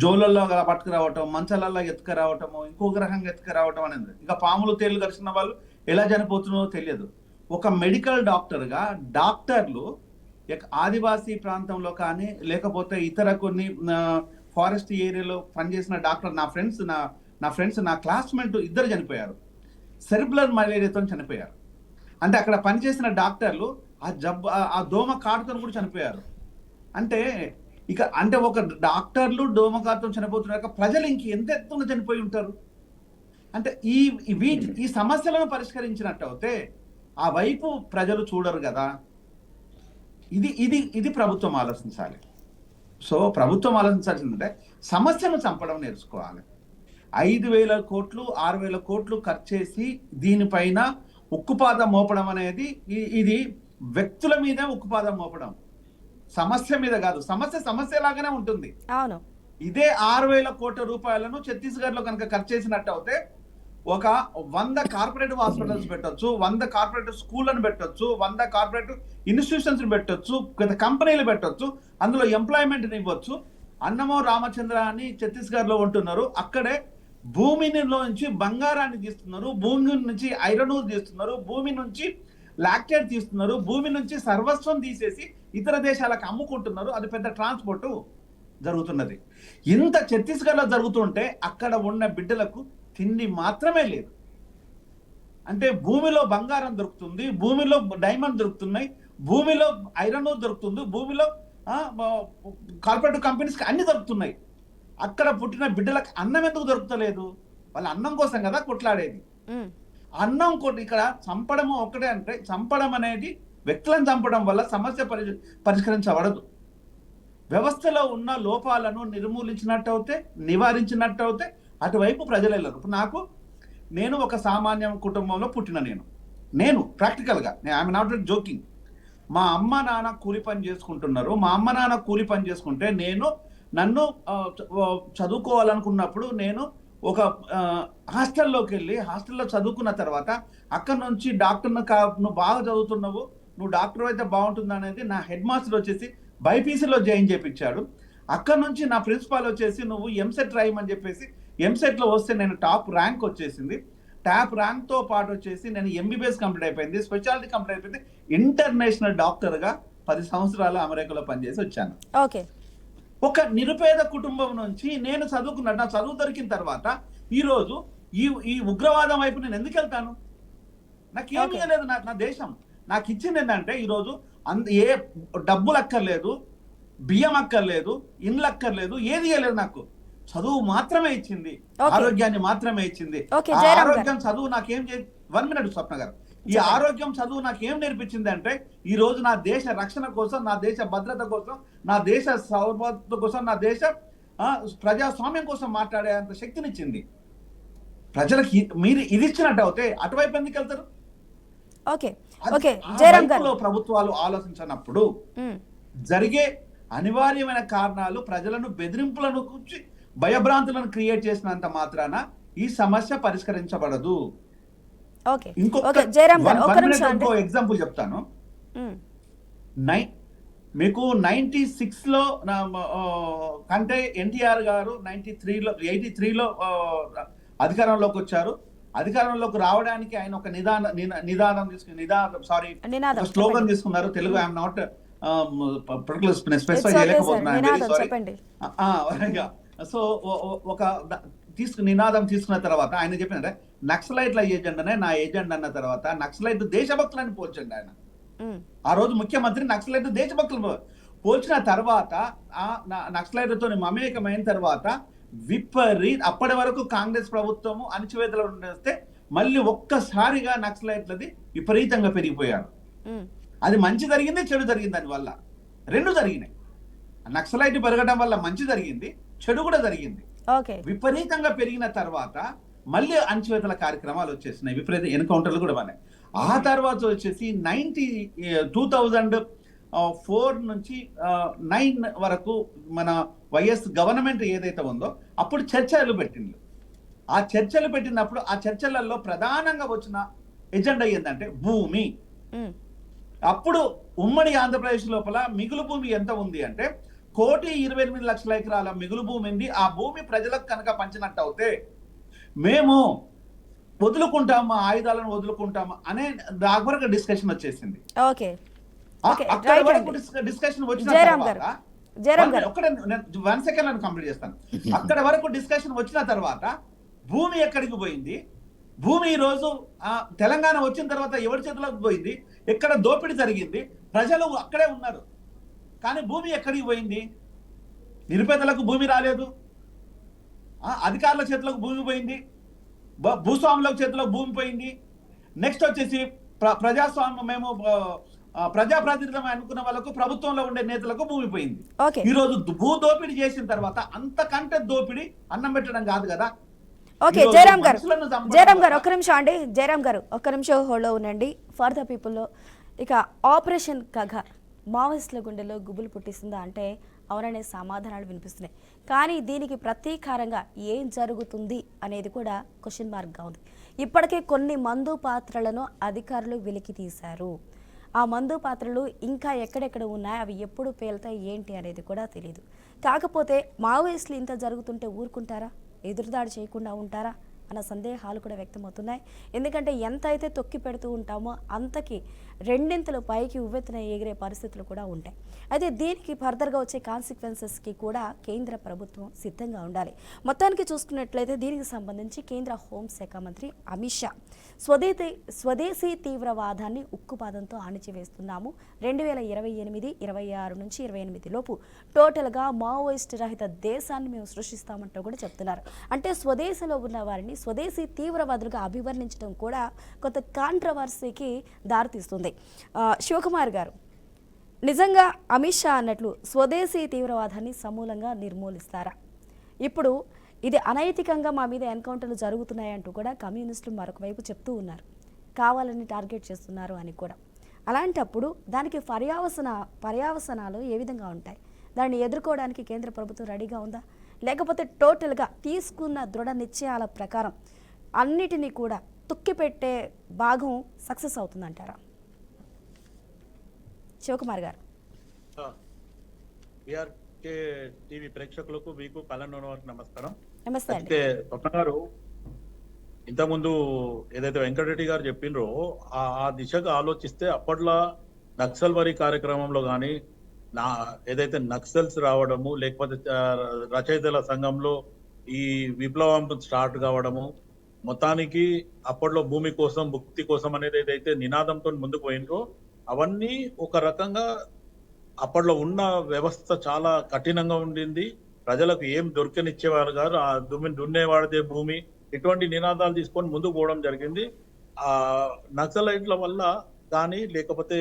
జోలల్లో పట్టుకురావటం, మంచాలల్లో ఎత్తుకురావటము, ఇంకొక రకంగా ఎత్తుకురావటం అనేది. ఇక పాములు తేళ్లు కలిసిన వాళ్ళు ఎలా చనిపోతున్నారో తెలియదు. ఒక మెడికల్ డాక్టర్గా డాక్టర్లు ఆదివాసీ ప్రాంతంలో కానీ, లేకపోతే ఇతర కొన్ని ఫారెస్ట్ ఏరియాలో పనిచేసిన డాక్టర్, నా ఫ్రెండ్స్ నా క్లాస్మేట్ 2 చనిపోయారు, సెరిబ్రల్ మలేరియాతో చనిపోయారు. అంటే అక్కడ పనిచేసిన డాక్టర్లు ఆ దోమ కాటుతో కూడా చనిపోయారు. అంటే ఒక డాక్టర్లు దోమ కాటుతో చనిపోతున్నారు, ప్రజలు ఎంత ఎత్తున చనిపోయి ఉంటారు. అంటే ఈ సమస్యలను పరిష్కరించినట్టు అయితే ఆ వైపు ప్రజలు చూడరు కదా. ఇది ప్రభుత్వం ఆలోచించాలి. సో ప్రభుత్వం ఆలోచించాల్సిందంటే సమస్యను చంపడం నేర్చుకోవాలి. 5,000 కోట్లు 6,000 కోట్లు ఖర్చు చేసి దీనిపైన ఉక్కుపాదం మోపడం అనేది ఇది వ్యక్తుల మీద ఉక్కుపాదం మోపడం, సమస్య మీద కాదు. సమస్య లాగానే ఉంటుంది. అవును. ఇదే 6,000 కోట్ల రూపాయలను ఛత్తీస్గఢ్ లో కనుక ఖర్చు చేసినట్టు అయితే ఒక 100 కార్పొరేటివ్ హాస్పిటల్స్ పెట్టొచ్చు, 100 కార్పొరేటివ్ స్కూళ్ళను పెట్టొచ్చు, 100 కార్పొరేటివ్ ఇన్స్టిట్యూషన్స్ పెట్టొచ్చు, కంపెనీలు పెట్టొచ్చు, అందులో ఎంప్లాయ్మెంట్ ఇవ్వచ్చు. అన్నమో రామచంద్ర అని ఛత్తీస్గఢ్ లో ఉంటున్నారు. అక్కడే భూమిలో నుంచి బంగారాన్ని తీస్తున్నారు, భూమి నుంచి ఐరన్ ఊర్ తీస్తున్నారు, భూమి నుంచి లాక్టేట్ తీస్తున్నారు, భూమి నుంచి సర్వస్వం తీసేసి ఇతర దేశాలకు అమ్ముకుంటున్నారు. అది పెద్ద ట్రాన్స్పోర్ట్ జరుగుతున్నది. ఇంత ఛత్తీస్గఢ్ లో జరుగుతుంటే అక్కడ ఉన్న బిడ్డలకు తిండి మాత్రమే లేదు. అంటే భూమిలో బంగారం దొరుకుతుంది, భూమిలో డైమండ్ దొరుకుతున్నాయి, భూమిలో ఐరన్ ఊర్ దొరుకుతుంది, భూమిలో కార్పొరేటివ్ కంపెనీస్కి అన్ని దొరుకుతున్నాయి. అక్కడ పుట్టిన బిడ్డలకు అన్నం ఎందుకు దొరుకుతలేదు? వాళ్ళ అన్నం కోసం కదా కొట్లాడేది. అన్నం ఇక్కడ చంపడం ఒకటే. అంటే చంపడం అనేది వ్యక్తులను చంపడం వల్ల సమస్య పరిష్కరించబడదు. వ్యవస్థలో ఉన్న లోపాలను నిర్మూలించినట్టు అవుతే, నివారించినట్టు అవుతే అటువైపు ప్రజలు వెళ్ళరు. ఇప్పుడు నేను ఒక సామాన్య కుటుంబంలో పుట్టిన నేను ప్రాక్టికల్గా, ఐఎమ్ నాట్ జోకింగ్. మా అమ్మ నాన్న కూలి పని చేసుకుంటున్నారు. మా అమ్మ నాన్న కూలి పని చేసుకుంటే నన్ను చదువుకోవాలనుకున్నప్పుడు నేను ఒక హాస్టల్లోకి వెళ్ళి హాస్టల్లో చదువుకున్న తర్వాత అక్కడ నుంచి నువ్వు బాగా చదువుతున్నావు, నువ్వు డాక్టర్ అయితే బాగుంటుంది అనేది నా హెడ్ మాస్టర్ వచ్చేసి బైపీసీలో జాయిన్ చేయించాడు. అక్కడ నుంచి నా ప్రిన్సిపాల్ వచ్చేసి నువ్వు ఎంసెట్ రాయమని చెప్పేసి ఎంసెట్లో వస్తే నేను టాప్ ర్యాంక్ వచ్చేసింది. టాప్ ర్యాంక్తో పాటు వచ్చేసి నేను ఎంబీబీఎస్ కంప్లీట్ అయిపోయింది, స్పెషాలిటీ కంప్లీట్ అయిపోయింది. ఇంటర్నేషనల్ డాక్టర్గా 10 సంవత్సరాలు అమెరికాలో పనిచేసి వచ్చాను. ఓకే. ఒక నిరుపేద కుటుంబం నుంచి నేను చదువుకున్నాను. నా చదువు దొరికిన తర్వాత ఈరోజు ఈ ఉగ్రవాదం వైపు నేను ఎందుకు వెళ్తాను? నాకేమీ లేదు. నా దేశం నాకు ఇచ్చింది ఏంటంటే ఈరోజు ఏ డబ్బులు అక్కర్లేదు, బియ్యం అక్కర్లేదు, ఇండ్లు అక్కర్లేదు, ఏది ఇవ్వలేదు. నాకు చదువు మాత్రమే ఇచ్చింది, ఆరోగ్యాన్ని మాత్రమే ఇచ్చింది. ఆరోగ్యం చదువు నాకేం 1 మినిట్ స్వప్న గారు, ఈ ఆరోగ్యం చదువు నాకేం నేర్పించింది అంటే ఈ రోజు నా దేశ రక్షణ కోసం, నా దేశ భద్రత కోసం, నా దేశ సౌభద్రత కోసం, నా దేశ ప్రజాస్వామ్యం కోసం మాట్లాడేంత శక్తినిచ్చింది. ప్రజలకి మీరు ఇది ఇచ్చినట్టు అవుతే అటువైపు ఎందుకు వెళ్తారు? ప్రభుత్వాలు ఆలోచించినప్పుడు జరిగే అనివార్యమైన కారణాలు ప్రజలను బెదిరింపులను కూర్చి భయభ్రాంతులను క్రియేట్ చేసినంత మాత్రాన ఈ సమస్య పరిష్కరించబడదు. ఇంకో ఎగ్జాంపుల్ చెప్తాను. మీకు 96లో కంటే ఎన్టీఆర్ గారు 83లో అధికారంలోకి వచ్చారు. అధికారంలోకి రావడానికి ఆయన ఒక స్లోగన్ తీసుకున్నారు. తెలుగు ఐఎమ్ నాట్ స్పెసిఫై చేయలేకపోతున్నాను. సో ఒక నినాదం తీసుకున్న తర్వాత ఆయన చెప్పిన నక్సలైట్ల ఏజెండానే నా ఏజెండా అన్న తర్వాత నక్సలైట్ దేశభక్తులని పోల్చండి. ఆయన ఆ రోజు ముఖ్యమంత్రి నక్సలైట్ దేశభక్తులు పోల్చిన తర్వాత నక్సలైట్లతో మమేకమైన తర్వాత అప్పటి వరకు కాంగ్రెస్ ప్రభుత్వము అణచివేతలు వస్తే మళ్ళీ ఒక్కసారిగా నక్సలైట్లది విపరీతంగా పెరిగిపోయారు. అది మంచి జరిగింది, చెడు జరిగింది. దానివల్ల 2 జరిగినాయి. నక్సలైట్ పెరగడం వల్ల మంచి జరిగింది, చెడు కూడా జరిగింది. విపరీతంగా పెరిగిన తర్వాత మళ్ళీ అణచివేతల కార్యక్రమాలు వచ్చేసినాయి, విపరీత ఎన్కౌంటర్లు కూడా ఉన్నాయి. ఆ తర్వాత వచ్చేసి 2004 నుంచి 9 వరకు మన వైఎస్ గవర్నమెంట్ ఏదైతే ఉందో అప్పుడు చర్చలు పెట్టింది. ఆ చర్చలు పెట్టినప్పుడు ఆ చర్చలలో ప్రధానంగా వచ్చిన ఎజెండా ఏంటంటే భూమి. అప్పుడు ఉమ్మడి ఆంధ్రప్రదేశ్ లోపల మిగులు భూమి ఎంత ఉంది అంటే 1,28,00,000 ఎకరాల మిగులు భూమి ఉంది. ఆ భూమి ప్రజలకు కనుక పంచినట్టు అవుతే మేము వదులుకుంటాము, ఆయుధాలను వదులుకుంటాము అనే దాకా డిస్కషన్ వచ్చేసింది. డిస్కషన్ వచ్చిన తర్వాత 1 సెకండ్ నేను కంప్లీట్ చేస్తాను. అక్కడ వరకు డిస్కషన్ వచ్చిన తర్వాత భూమి ఎక్కడికి పోయింది? భూమి ఈ రోజు తెలంగాణ వచ్చిన తర్వాత ఎవరి చేతిలోకి పోయింది? ఎక్కడ దోపిడీ జరిగింది? ప్రజలు అక్కడే ఉన్నారు, కానీ భూమి ఎక్కడికి పోయింది? నిరుపేదలకు భూమి రాలేదు, అధికారుల చేతిలోకి భూమి పోయింది, భూస్వాముల చేతిలోకి భూమి పోయింది. నెక్స్ట్ వచ్చేసి ప్రజాస్వామ్యం మేము ప్రజాప్రాతినిధ్యం అనుకున్న వాళ్ళకు, ప్రభుత్వంలో ఉండే నేతలకు భూమి పోయింది. ఓకే ఈ రోజు భూ దోపిడీ చేసిన తర్వాత అంతకంటే దోపిడీ అన్నం పెట్టడం కాదు కదా. ఓకే ఈరోజు జయరామ్ గారు, మనుషులను చంపడం జయరామ్ గారు వల్ల- ఒక్క నిమిషం అండి, జయరామ్ గారు ఒక్క నిమిషం హోల్డ్లో ఉండండి. ఫర్ ద పీపుల్లో ఇక ఆపరేషన్ కగ మావోయిస్టుల గుండెలో గుబులు పుట్టిస్తుందా అంటే అవుననే సమాధానాలు వినిపిస్తున్నాయి. కానీ దీనికి ప్రతీకారంగా ఏం జరుగుతుంది అనేది కూడా క్వశ్చన్ మార్క్గా ఉంది. ఇప్పటికే కొన్ని మందు పాత్రలను అధికారులు వెలికి తీశారు. ఆ మందు పాత్రలు ఇంకా ఎక్కడెక్కడ ఉన్నాయి, అవి ఎప్పుడు పేలుతాయి ఏంటి అనేది కూడా తెలియదు. కాకపోతే మావోయిస్టులు ఇంత జరుగుతుంటే ఊరుకుంటారా, ఎదురుదాడి చేయకుండా ఉంటారా అన్న సందేహాలు కూడా వ్యక్తమవుతున్నాయి. ఎందుకంటే ఎంత అయితే తొక్కి పెడుతూ ఉంటామో అంతకి రెండింతలు పైకి ఉవ్వెత్తున ఎగిరే పరిస్థితులు కూడా ఉంటాయి. అయితే దీనికి ఫర్దర్గా వచ్చే కాన్సిక్వెన్సెస్కి కూడా కేంద్ర ప్రభుత్వం సిద్ధంగా ఉండాలి. మొత్తానికి చూసుకున్నట్లయితే దీనికి సంబంధించి కేంద్ర హోంశాఖ మంత్రి అమిత్ షా స్వదేశీ తీవ్రవాదాన్ని ఉక్కుపాదంతో అణిచివేస్తున్నాము, 2028, 26 నుంచి 28 లోపు టోటల్గా మావోయిస్ట్ రహిత దేశాన్ని మేము సృష్టిస్తామంటూ కూడా చెప్తున్నారు. అంటే స్వదేశంలో ఉన్న వారిని స్వదేశీ తీవ్రవాదులుగా అభివర్ణించడం కూడా కొంత కాంట్రవర్సీకి దారితీస్తుంది. శివకుమార్ గారు, నిజంగా అమిత్ షా అన్నట్లు స్వదేశీ తీవ్రవాదాన్ని సమూలంగా నిర్మూలిస్తారా? ఇప్పుడు ఇది అనైతికంగా మా మీద ఎన్కౌంటర్లు జరుగుతున్నాయంటూ కూడా కమ్యూనిస్టులు మరొక వైపు చెప్తూ ఉన్నారు, కావాలని టార్గెట్ చేస్తున్నారు అని కూడా. అలాంటప్పుడు దానికి పర్యావసనాలు ఏ విధంగా ఉంటాయి? దాన్ని ఎదుర్కోవడానికి కేంద్ర ప్రభుత్వం రెడీగా ఉందా, లేకపోతే టోటల్గా తీసుకున్న దృఢ నిశ్చయాల ప్రకారం అన్నిటినీ కూడా తొక్కిపెట్టే భాగం సక్సెస్ అవుతుందంటారా? శివకుమార్ గారు. బీఆర్కే టీవీ ప్రేక్షకులకు మీకు కళన్నవారికి నమస్కారం. నమస్తే అండి. అయితే స్వప్న గారు, ఇంతకుముందు ఏదైతే వెంకటరెడ్డి గారు చెప్పిండ్రో ఆ దిశగా ఆలోచిస్తే అప్పట్లో నక్సల్బరీ కార్యక్రమంలో కానీ ఏదైతే నక్సల్స్ రావడము, లేకపోతే రచయితల సంఘంలో ఈ విప్లవం స్టార్ట్ కావడము, మొత్తానికి అప్పట్లో భూమి కోసం ముక్తి కోసం అనేది ఏదైతే నినాదంతో ముందుకు పోయినరో అవన్నీ ఒక రకంగా అప్పట్లో ఉన్న వ్యవస్థ చాలా కఠినంగా ఉండింది. ప్రజలకు ఏం దొరికనిచ్చేవారు కాదు, ఆ దున్నేవాడిదే భూమి, ఇటువంటి నినాదాలు తీసుకొని ముందుకు పోవడం జరిగింది. ఆ నక్సలైట్ల వల్ల కానీ, లేకపోతే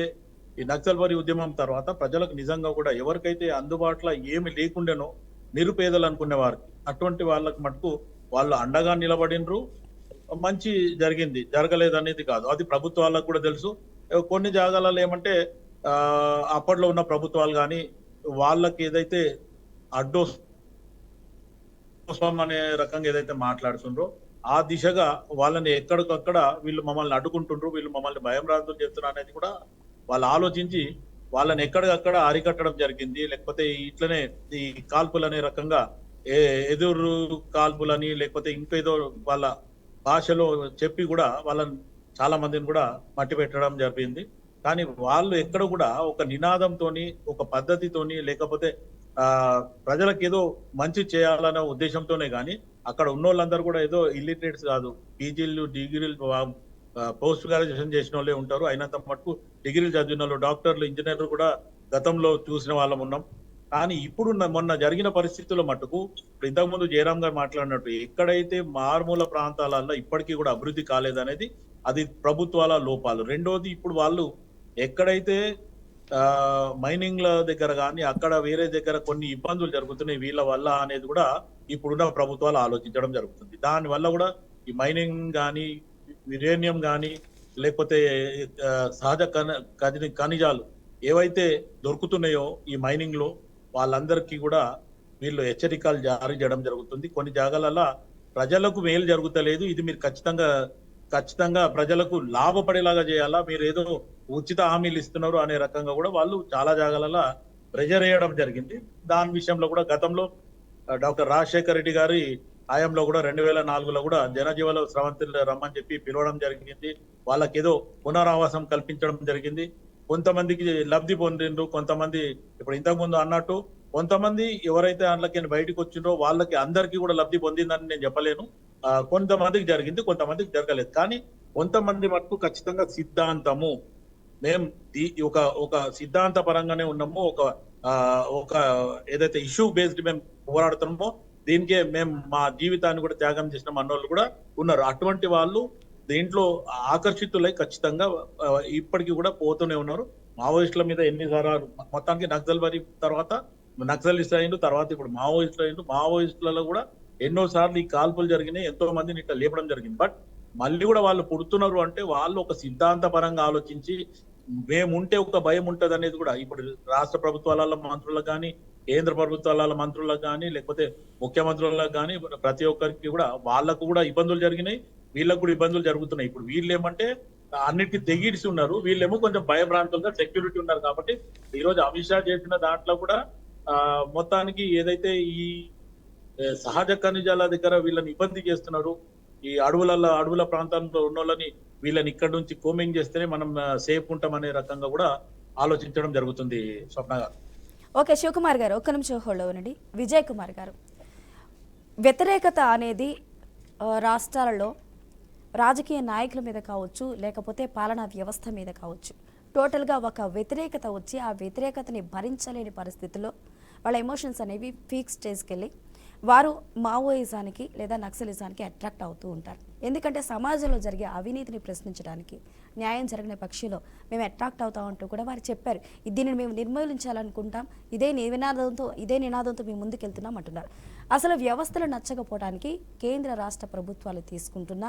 ఈ నక్సల్బరీ ఉద్యమం తర్వాత ప్రజలకు నిజంగా కూడా ఎవరికైతే అందుబాటులో ఏమి లేకుండానో నిరుపేదలు అనుకునే వారికి, అటువంటి వాళ్ళకి మటుకు వాళ్ళు అండగా నిలబడినరు. మంచి జరిగింది, జరగలేదనేది కాదు, అది ప్రభుత్వాలకు కూడా తెలుసు. కొన్ని జాగాలలో ఏమంటే అప్పట్లో ఉన్న ప్రభుత్వాలు కానీ వాళ్ళకి ఏదైతే అడ్డోస్వం అనే రకంగా ఏదైతే మాట్లాడుతుండ్రో ఆ దిశగా వాళ్ళని ఎక్కడికక్కడ వీళ్ళు మమ్మల్ని అడ్డుకుంటుండ్రు, వీళ్ళు మమ్మల్ని భయం రాజులు చేస్తున్నారు అనేది కూడా వాళ్ళు ఆలోచించి వాళ్ళని ఎక్కడికక్కడ అరికట్టడం జరిగింది. లేకపోతే ఇట్లనే ఈ కాల్పులు అనే రకంగా ఎదురు కాల్పులని, లేకపోతే ఇంకేదో వాళ్ళ భాషలో చెప్పి కూడా వాళ్ళని చాలా మందిని కూడా మట్టి పెట్టడం జరిగింది. కానీ వాళ్ళు ఎక్కడ కూడా ఒక నినాదంతోని, ఒక పద్ధతితోని, లేకపోతే ప్రజలకు ఏదో మంచి చేయాలనే ఉద్దేశంతోనే కానీ అక్కడ ఉన్న వాళ్ళందరూ కూడా ఏదో ఇల్లిటరేట్స్ కాదు, పీజీలు, డిగ్రీలు, పోస్ట్ గ్రాడ్యుయేషన్ చేసిన వాళ్ళే ఉంటారు. అయినంత మటుకు డిగ్రీలు చదివిన వాళ్ళు, డాక్టర్లు, ఇంజనీర్లు కూడా గతంలో చూసిన వాళ్ళం ఉన్నాం. కానీ ఇప్పుడు మొన్న జరిగిన పరిస్థితుల్లో మటుకు ఇప్పుడు ఇంతకుముందు జయరామ్ గారు మాట్లాడినట్టు ఎక్కడైతే మారుమూల ప్రాంతాలలో ఇప్పటికీ కూడా అభివృద్ధి కాలేదనేది అది ప్రభుత్వాల లోపాలు. రెండోది, ఇప్పుడు వాళ్ళు ఎక్కడైతే మైనింగ్ల దగ్గర కానీ అక్కడ వేరే దగ్గర కొన్ని ఇబ్బందులు జరుగుతున్నాయి వీళ్ళ వల్ల అనేది కూడా ఇప్పుడున్న ప్రభుత్వాలు ఆలోచించడం జరుగుతుంది. దానివల్ల కూడా ఈ మైనింగ్ కానీ, యురేనియం కానీ, లేకపోతే సహజ ఖనిజాలు ఏవైతే దొరుకుతున్నాయో ఈ మైనింగ్ లో వాళ్ళందరికీ కూడా వీళ్ళు హెచ్చరికలు జారీ చేయడం జరుగుతుంది. కొన్ని జాగాలలో ప్రజలకు మేలు జరుగుతలేదు, ఇది మీరు ఖచ్చితంగా ప్రజలకు లాభపడేలాగా చేయాలా, మీరు ఏదో ఉచిత హామీలు ఇస్తున్నారు అనే రకంగా కూడా వాళ్ళు చాలా జాగాలలో ప్రెజర్ వేయడం జరిగింది. దాని విషయంలో కూడా గతంలో డాక్టర్ రాజశేఖర రెడ్డి గారి హయాంలో కూడా 2004లో కూడా జనజీవన స్రవంతులు రమ్మని చెప్పి పిలవడం జరిగింది. వాళ్ళకి ఏదో పునరావాసం కల్పించడం జరిగింది. కొంతమందికి లబ్ధి పొందిండ్రు, కొంతమంది ఇప్పుడు ఇంతకుముందు అన్నట్టు కొంతమంది ఎవరైతే అందులోకి బయటకు వచ్చిండ్రో వాళ్ళకి అందరికీ కూడా లబ్ధి పొందిందని నేను చెప్పలేను. కొంతమందికి జరిగింది, కొంతమందికి జరగలేదు. కానీ కొంతమంది మటుకు ఖచ్చితంగా సిద్ధాంతము, మేము ఒక సిద్ధాంత పరంగానే ఉన్నాము, ఒక ఏదైతే ఇష్యూ బేస్డ్ మేము పోరాడుతున్నామో దీనికే మేము మా జీవితాన్ని కూడా త్యాగం చేసిన అన్నోళ్ళు కూడా ఉన్నారు. అటువంటి వాళ్ళు దీంట్లో ఆకర్షితులై ఖచ్చితంగా ఇప్పటికీ కూడా పోతూనే ఉన్నారు. మావోయిస్టుల మీద ఎన్నిసార్లు మొత్తానికి నక్సల్బరీ తర్వాత నక్సలిస్ట్ అయిండు, తర్వాత ఇప్పుడు మావోయిస్టులు అయిండు. మావోయిస్టులలో కూడా ఎన్నో సార్లు ఈ కాల్పులు జరిగినాయి, ఎంతో మందిని ఇట్లా లేపడం జరిగింది. బట్ మళ్ళీ కూడా వాళ్ళు పుడుతున్నారు అంటే వాళ్ళు ఒక సిద్ధాంతపరంగా ఆలోచించి మేముంటే ఒక భయం ఉంటది అనేది కూడా ఇప్పుడు రాష్ట్ర ప్రభుత్వాల మంత్రులకు కానీ, కేంద్ర ప్రభుత్వాల మంత్రులకు కానీ, లేకపోతే ముఖ్యమంత్రులకు కానీ ప్రతి ఒక్కరికి కూడా వాళ్ళకు కూడా ఇబ్బందులు జరిగినాయి, వీళ్ళకు కూడా ఇబ్బందులు జరుగుతున్నాయి. ఇప్పుడు వీళ్ళు ఏమంటే అన్నిటికీ తెగిడిసి ఉన్నారు, వీళ్ళేమో కొంచెం భయభ్రాంతులుగా సెక్యూరిటీ ఉన్నారు. కాబట్టి ఈ రోజు అమిత్ షా చేసిన దాంట్లో కూడా మొత్తానికి ఏదైతే ఈ సహజ ఖనిజాల దగ్గర వీళ్ళని ఇబ్బంది చేస్తున్నారు, ఈ అడవుల ప్రాంతాల్లో ఉన్న వాళ్ళని వీళ్ళని ఇక్కడ నుంచి కోమింగ్ చేస్తేనే మనం సేఫ్ ఉంటాం అనే రకంగా కూడా ఆలోచించడం జరుగుతుంది. స్వప్న గారు. ఓకే, శివకుమార్ గారు ఒక్క నిమిషం హోల్డ్ అవ్వండి. విజయ్ కుమార్ గారు, వ్యతిరేకత అనేది రాష్ట్రాలలో రాజకీయ నాయకుల మీద కావచ్చు, లేకపోతే పాలనా వ్యవస్థ మీద కావచ్చు, టోటల్గా ఒక వ్యతిరేకత వచ్చి ఆ వ్యతిరేకతని భరించలేని పరిస్థితుల్లో వాళ్ళ ఎమోషన్స్ అనేవి పీక్ స్టేజ్కి వెళ్ళి వారు మావోయిజానికి లేదా నక్సలిజానికి అట్రాక్ట్ అవుతూ ఉంటారు. ఎందుకంటే సమాజంలో జరిగే అవినీతిని ప్రశ్నించడానికి, న్యాయం జరిగిన పక్షిలో మేము అట్రాక్ట్ అవుతామంటూ కూడా వారు చెప్పారు. దీనిని మేము నిర్మూలించాలనుకుంటాం, ఇదే నినాదంతో మేము ముందుకెళ్తున్నాం అంటున్నారు. అసలు వ్యవస్థలు నచ్చకపోవడానికి కేంద్ర రాష్ట్ర ప్రభుత్వాలు తీసుకుంటున్న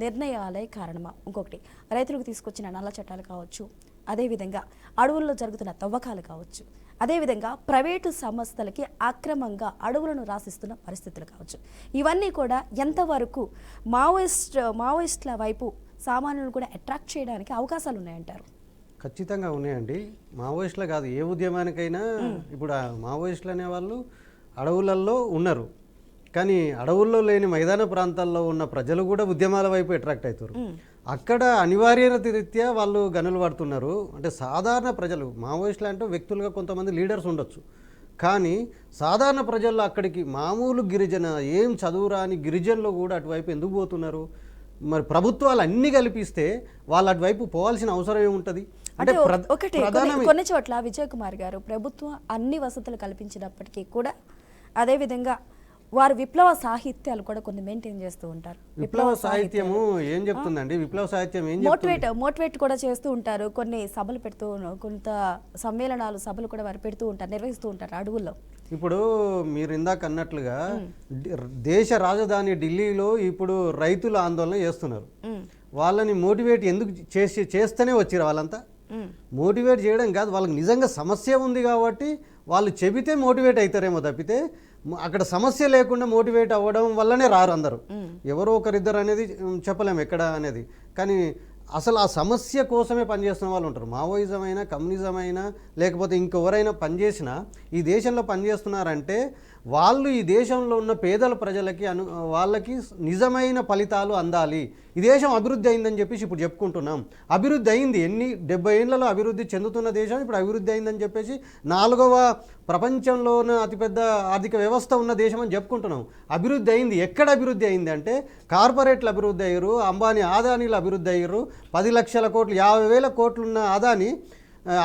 నిర్ణయాలే కారణమా? ఇంకొకటి, రైతులకు తీసుకొచ్చిన నల్ల చట్టాలు కావచ్చు, అదేవిధంగా అడవుల్లో జరుగుతున్న తవ్వకాలు కావచ్చు, అదేవిధంగా ప్రైవేటు సంస్థలకి అక్రమంగా అడవులను రాసిస్తున్న పరిస్థితులు కావచ్చు, ఇవన్నీ కూడా ఎంతవరకు మావోయిస్టుల వైపు సామాన్యులను కూడా అట్రాక్ట్ చేయడానికి అవకాశాలు ఉన్నాయంటారు? ఖచ్చితంగా ఉన్నాయండి. మావోయిస్టులు కాదు, ఏ ఉద్యమానికైనా ఇప్పుడు ఆ మావోయిస్టులు అనేవాళ్ళు అడవులలో ఉన్నారు, కానీ అడవుల్లో లేని మైదాన ప్రాంతాల్లో ఉన్న ప్రజలు కూడా ఉద్యమాల వైపు అట్రాక్ట్ అవుతారు. అక్కడ అనివార్యత రీత్యా వాళ్ళు గనులు పడుతున్నారు. అంటే సాధారణ ప్రజలు, మావోయిస్టులు అంటే వ్యక్తులుగా కొంతమంది లీడర్స్ ఉండొచ్చు, కానీ సాధారణ ప్రజల్లో అక్కడికి మామూలు గిరిజన, ఏం చదువురాని గిరిజనులు కూడా అటువైపు ఎందుకు పోతున్నారు? మరి ప్రభుత్వాలు అన్ని కల్పిస్తే వాళ్ళు అటువైపు పోవాల్సిన అవసరం ఏముంటుంది? అంటే ఒకటి కొన్ని చోట్ల విజయ్ కుమార్ గారు, ప్రభుత్వం అన్ని వసతులు కల్పించినప్పటికీ కూడా అదేవిధంగా వారు విప్లవ సాహిత్యాలు కూడా కొన్ని మెయింటైన్ చేస్తూ ఉంటారు. విప్లవ సాహిత్యము ఏం చెప్తుందండి? విప్లవ సాహిత్యం ఏం మోటివేట్ కూడా చేస్తూ ఉంటారు. కొన్ని సభలు పెడుతూ, కొంత సమ్మేళనాలు సభలు కూడా వారు పెడుతూ ఉంటారు, నిర్వహిస్తూ ఉంటారు అడవుల్లో. ఇప్పుడు మీరు ఇందాక అన్నట్లుగా దేశ రాజధాని ఢిల్లీలో ఇప్పుడు రైతులు ఆందోళన చేస్తున్నారు. వాళ్ళని మోటివేట్ ఎందుకు చేస్తేనే వచ్చారు వాళ్ళంతా? మోటివేట్ చేయడం కాదు, వాళ్ళకి నిజంగా సమస్య ఉంది కాబట్టి వాళ్ళు చెబితే మోటివేట్ అవుతారేమో తప్పితే అక్కడ సమస్య లేకుండా మోటివేట్ అవ్వడం వల్లనే రారు అందరూ. ఎవరో ఒకరిద్దరు అనేది చెప్పలేము ఎక్కడ అనేది, కానీ అసలు ఆ సమస్య కోసమే పనిచేస్తున్న వాళ్ళు ఉంటారు. మావోయిజం అయినా, కమ్యూనిజం అయినా, లేకపోతే ఇంకెవరైనా పనిచేసినా ఈ దేశంలో పనిచేస్తున్నారంటే వాళ్ళు ఈ దేశంలో ఉన్న పేదల ప్రజలకి వాళ్ళకి నిజమైన ఫలితాలు అందాలి. ఈ దేశం అభివృద్ధి అయిందని చెప్పేసి ఇప్పుడు చెప్పుకుంటున్నాం. అభివృద్ధి అయింది, 70 ఏళ్లలో అభివృద్ధి చెందుతున్న దేశం ఇప్పుడు అభివృద్ధి అయిందని చెప్పేసి 4వ ప్రపంచంలోనే అతిపెద్ద ఆర్థిక వ్యవస్థ ఉన్న దేశం అని చెప్పుకుంటున్నాం. అభివృద్ధి అయింది. ఎక్కడ అభివృద్ధి అయింది అంటే కార్పొరేట్లు అభివృద్ధి అయ్యారు, అంబానీ ఆదానీలు అభివృద్ధి అయ్యారు. 10 లక్షల కోట్లు, 50,000 కోట్లున్న ఆదాని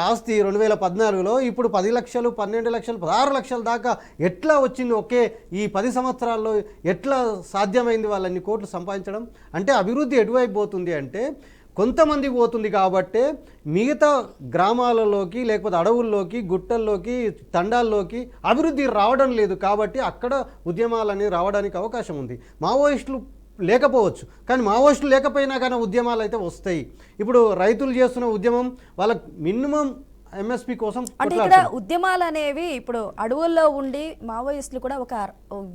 ఆస్తి 2014లో ఇప్పుడు 10 లక్షలు, 12 లక్షలు, 16 లక్షల దాకా ఎట్లా వచ్చింది? ఒకే ఈ 10 సంవత్సరాల్లో ఎట్లా సాధ్యమైంది వాళ్ళని కోట్లు సంపాదించడం? అంటే అభివృద్ధి ఎటువైపు పోతుంది అంటే కొంతమందికి పోతుంది కాబట్టే మిగతా గ్రామాలలోకి, లేకపోతే అడవుల్లోకి, గుట్టల్లోకి, తండాల్లోకి అభివృద్ధి రావడం లేదు. కాబట్టి అక్కడ ఉద్యమాలని రావడానికి అవకాశం ఉంది. మావోయిస్టులు లేకపోవచ్చు, కానీ మావోయిస్టులు లేకపోయినా కానీ ఉద్యమాలు అయితే వస్తాయి. ఇప్పుడు రైతులు చేస్తున్న ఉద్యమం వాళ్ళకి మినిమం ఎంఎస్పి కోసం, అంటే ఇక్కడ ఉద్యమాలు అనేవి ఇప్పుడు అడవుల్లో ఉండి మావోయిస్టులు కూడా ఒక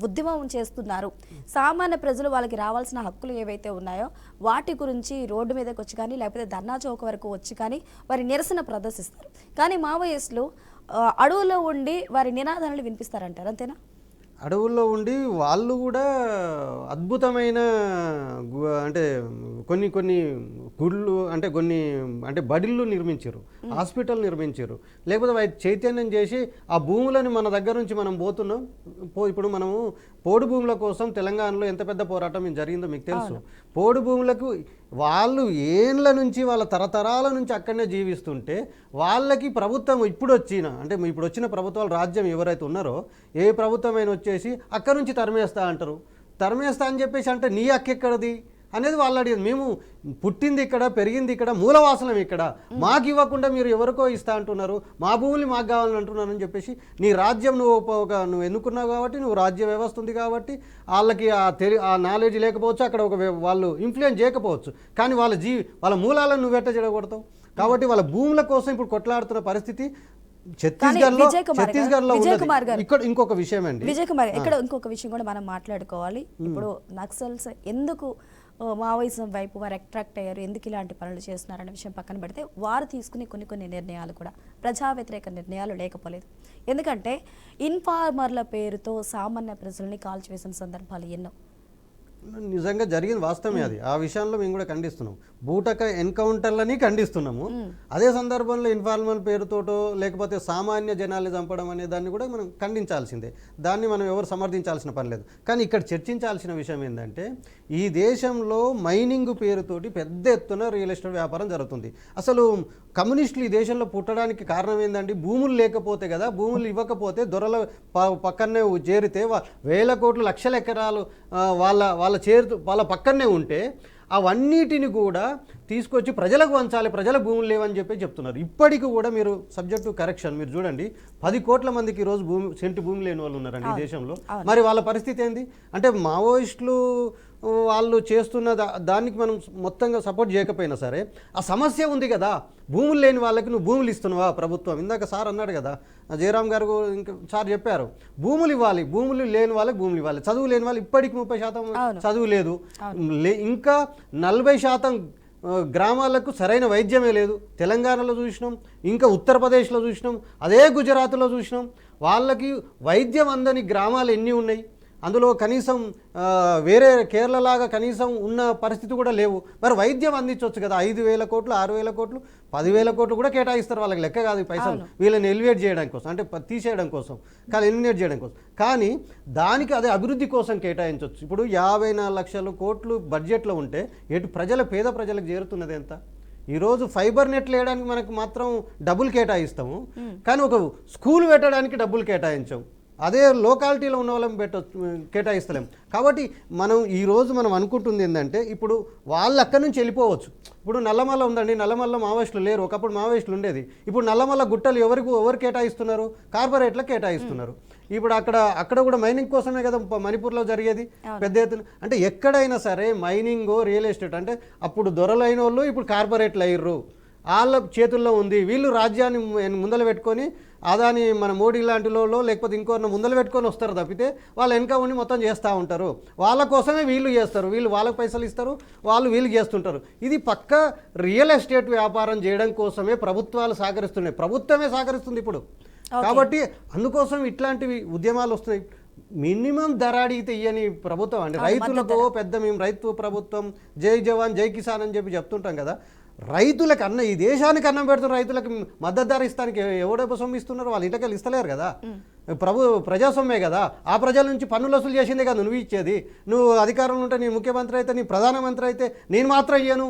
ఉద్యమం చేస్తున్నారు. సామాన్య ప్రజలు వాళ్ళకి రావాల్సిన హక్కులు ఏవైతే ఉన్నాయో వాటి గురించి రోడ్డు మీదకి వచ్చి కానీ, లేకపోతే ధర్నా చౌక వరకు వచ్చి కానీ వారి నిరసన ప్రదర్శిస్తారు. కానీ మావోయిస్టులు అడవుల్లో ఉండి వారి నినాదాలను వినిపిస్తారంటారు, అంతేనా? అడవుల్లో ఉండి వాళ్ళు కూడా అద్భుతమైన అంటే కొన్ని గుళ్ళు అంటే బడిళ్ళు నిర్మించారు, హాస్పిటల్ నిర్మించారు, లేకపోతే వాటి చైతన్యం చేసి ఆ భూములను మన దగ్గర నుంచి మనం పోతున్నాం. ఇప్పుడు మనము పోడు భూముల కోసం తెలంగాణలో ఎంత పెద్ద పోరాటం జరిగిందో మీకు తెలుసు. పోడు భూములకు వాళ్ళు ఏండ్ల నుంచి, వాళ్ళ తరతరాల నుంచి అక్కడనే జీవిస్తుంటే వాళ్ళకి ప్రభుత్వం ఇప్పుడు వచ్చిన ప్రభుత్వాలు, రాజ్యం ఎవరైతే ఉన్నారో ఏ ప్రభుత్వమైనా వచ్చేసి అక్కడి నుంచి తరిమేస్తా అంటారు. తరిమేస్తా అని చెప్పేసి అంటే నీ హక్కు ఎక్కడది అనేది వాళ్ళు అడిగింది. మేము పుట్టింది ఇక్కడ, పెరిగింది ఇక్కడ, మూలవాసనం ఇక్కడ, మాకు ఇవ్వకుండా మీరు ఎవరికో ఇస్తా అంటున్నారు, మా భూములు మాకు కావాలని అంటున్నారు అని చెప్పేసి నీ రాజ్యం నువ్వు ఎన్నుకున్నావు కాబట్టి, నువ్వు రాజ్య వ్యవస్థ ఉంది కాబట్టి వాళ్ళకి ఆ నాలెడ్జ్ లేకపోవచ్చు, అక్కడ వాళ్ళు ఇన్ఫ్లుయెన్స్ చేయకపోవచ్చు, కానీ వాళ్ళ మూలాలను నువ్వు ఎట్ట చెడగొడతావు? కాబట్టి వాళ్ళ భూముల కోసం ఇప్పుడు కొట్లాడుతున్న పరిస్థితి ఛత్తీస్గఢ్లో ఉన్నది. ఇక్కడ ఇంకొక విషయం అండి, విజయ్ కుమార్, ఇక్కడ ఇంకొక విషయం కూడా మనం మాట్లాడుకోవాలి. ఇప్పుడు నక్సల్స్ ఎందుకు మావోయిజం వైపు వారు అట్రాక్ట్ అయ్యారు, ఎందుకు ఇలాంటి పనులు చేస్తున్నారనే విషయం పక్కన పెడితే వారు తీసుకునే కొన్ని నిర్ణయాలు కూడా ప్రజా వ్యతిరేక నిర్ణయాలు లేకపోలేదు. ఎందుకంటే ఇన్ఫార్మర్ల పేరుతో సామాన్య ప్రజల్ని కాల్చివేసిన సందర్భాలు ఎన్నో. నిజంగా జరిగింది వాస్తవమే అది. ఆ విషయంలో మేము కూడా ఖండిస్తున్నాం. బూటక ఎన్కౌంటర్లని ఖండిస్తున్నాము. అదే సందర్భంలో ఇన్ఫార్మల్ పేరుతోటో లేకపోతే సామాన్య జనాల్ని చంపడం అనే దాన్ని కూడా మనం ఖండించాల్సిందే. దాన్ని మనం ఎవరు సమర్థించాల్సిన పని లేదు. కానీ ఇక్కడ చర్చించాల్సిన విషయం ఏంటంటే ఈ దేశంలో మైనింగ్ పేరుతోటి పెద్ద ఎత్తున రియల్ ఎస్టేట్ వ్యాపారం జరుగుతుంది. అసలు కమ్యూనిస్టులు ఈ దేశంలో పుట్టడానికి కారణం ఏంటంటే భూములు లేకపోతే కదా, భూములు ఇవ్వకపోతే దొరల పక్కనే చేరితే వేల కోట్లు లక్షల ఎకరాలు వాళ్ళ పక్కనే ఉంటే అవన్నిటిని కూడా తీసుకొచ్చి ప్రజలకు వంచాలి, ప్రజల భూములు లేవని చెప్పి చెప్తున్నారు. ఇప్పటికి కూడా మీరు సబ్జెక్టు కరెక్షన్ మీరు చూడండి, 10 కోట్ల మందికి ఈరోజు సెంటు భూమి లేని వాళ్ళు ఉన్నారండి ఈ దేశంలో. మరి వాళ్ళ పరిస్థితి ఏంది అంటే మావోయిస్టులు వాళ్ళు చేస్తున్న దానికి మనం మొత్తంగా సపోర్ట్ చేయకపోయినా సరే ఆ సమస్య ఉంది కదా. భూములు లేని వాళ్ళకి నువ్వు భూములు ఇస్తున్నావా ప్రభుత్వం? ఇందాక సార్ అన్నాడు కదా, జయరామ్ గారు ఇంకా సార్ చెప్పారు, భూములు ఇవ్వాలి, భూములు లేని వాళ్ళకి భూములు ఇవ్వాలి. చదువు లేని వాళ్ళు ఇప్పటికి 30% చదువు లేదు, ఇంకా 40% గ్రామాలకు సరైన వైద్యమే లేదు. తెలంగాణలో చూసినాం, ఇంకా ఉత్తరప్రదేశ్లో చూసినాం, అదే గుజరాత్లో చూసినాం. వాళ్ళకి వైద్యం అందని గ్రామాలు ఎన్ని ఉన్నాయి? అందులో కనీసం వేరే కేరళలాగా కనీసం ఉన్న పరిస్థితి కూడా లేవు. మరి వైద్యం అందించవచ్చు కదా. 5,000 కోట్లు, 6,000 కోట్లు, 10,000 కోట్లు కూడా కేటాయిస్తారు. వాళ్ళకి లెక్క కాదు ఈ పైసలు, వీళ్ళని ఎలివేట్ చేయడం కోసం, అంటే తీసేయడం కోసం కానీ ఎలిమినేట్ చేయడం కోసం. కానీ దానికి అదే అభివృద్ధి కోసం కేటాయించవచ్చు. ఇప్పుడు 54 లక్షల కోట్లు బడ్జెట్లో ఉంటే పేద ప్రజలకు చేరుతున్నది ఎంత? ఈరోజు ఫైబర్ నెట్లు వేయడానికి మనకు మాత్రం డబ్బులు కేటాయిస్తాము, కానీ ఒక స్కూల్ పెట్టడానికి డబ్బులు కేటాయించాం. అదే లోకాలిటీలో ఉన్న వాళ్ళని కేటాయిస్తలేం. కాబట్టి ఈరోజు మనం అనుకుంటుంది ఏంటంటే ఇప్పుడు వాళ్ళు అక్కడి నుంచి వెళ్ళిపోవచ్చు. ఇప్పుడు నల్లమల్ల ఉందండి, నల్లమల్ల మావోయిస్టులు లేరు, ఒకప్పుడు మావోయిస్టులు ఉండేది. ఇప్పుడు నల్లమల్ల గుట్టలు ఎవరు కేటాయిస్తున్నారు? కార్పొరేట్లకు కేటాయిస్తున్నారు. ఇప్పుడు అక్కడ కూడా మైనింగ్ కోసమే కదా మణిపూర్లో జరిగేది పెద్ద ఎత్తున. అంటే ఎక్కడైనా సరే మైనింగ్ రియల్ ఎస్టేట్ అంటే అప్పుడు దొరలైన వాళ్ళు ఇప్పుడు కార్పొరేట్లు అయ్యారు, వాళ్ళ చేతుల్లో ఉంది. వీళ్ళు రాజ్యాన్ని ముందలు పెట్టుకొని అదాని మన మోడీ లాంటి వాళ్ళు లేకపోతే ఇంకొన్న ముందలు పెట్టుకొని వస్తారు తప్పితే వాళ్ళ వెనక ఉండి మొత్తం చేస్తూ ఉంటారు. వాళ్ళ కోసమే వీళ్ళు చేస్తారు, వీళ్ళు వాళ్ళకి పైసలు ఇస్తారు, వాళ్ళు వీళ్ళు చేస్తుంటారు. ఇది పక్క రియల్ ఎస్టేట్ వ్యాపారం చేయడం కోసమే ప్రభుత్వాలు సహకరిస్తున్నాయి, ప్రభుత్వమే సహకరిస్తుంది ఇప్పుడు. కాబట్టి అందుకోసం ఇట్లాంటివి ఉద్యమాలు వస్తున్నాయి. మినిమం ధర అడిగితే ఇయ్యని ప్రభుత్వం అండి. రైతులకు మేము రైతు ప్రభుత్వం, జై జవాన్ జై కిసాన్ అని చెప్తుంటాం కదా. రైతులకు ఈ దేశానికి అన్నం పెడుతున్న రైతులకు మద్దతు ధర ఇస్తానికి ఎవడో సొమ్ము ఇస్తున్నారు? వాళ్ళు ఇంటకెళ్ళి ఇస్తలేరు కదా. ప్రజాస్వామ్యే కదా, ఆ ప్రజల నుంచి పన్నులు వసూలు చేసిందే కదా నువ్వు ఇచ్చేది. నువ్వు అధికారంలో ఉంటే నీ ముఖ్యమంత్రి అయితే, నీ ప్రధానమంత్రి అయితే నేను మాత్రం ఇయ్యను,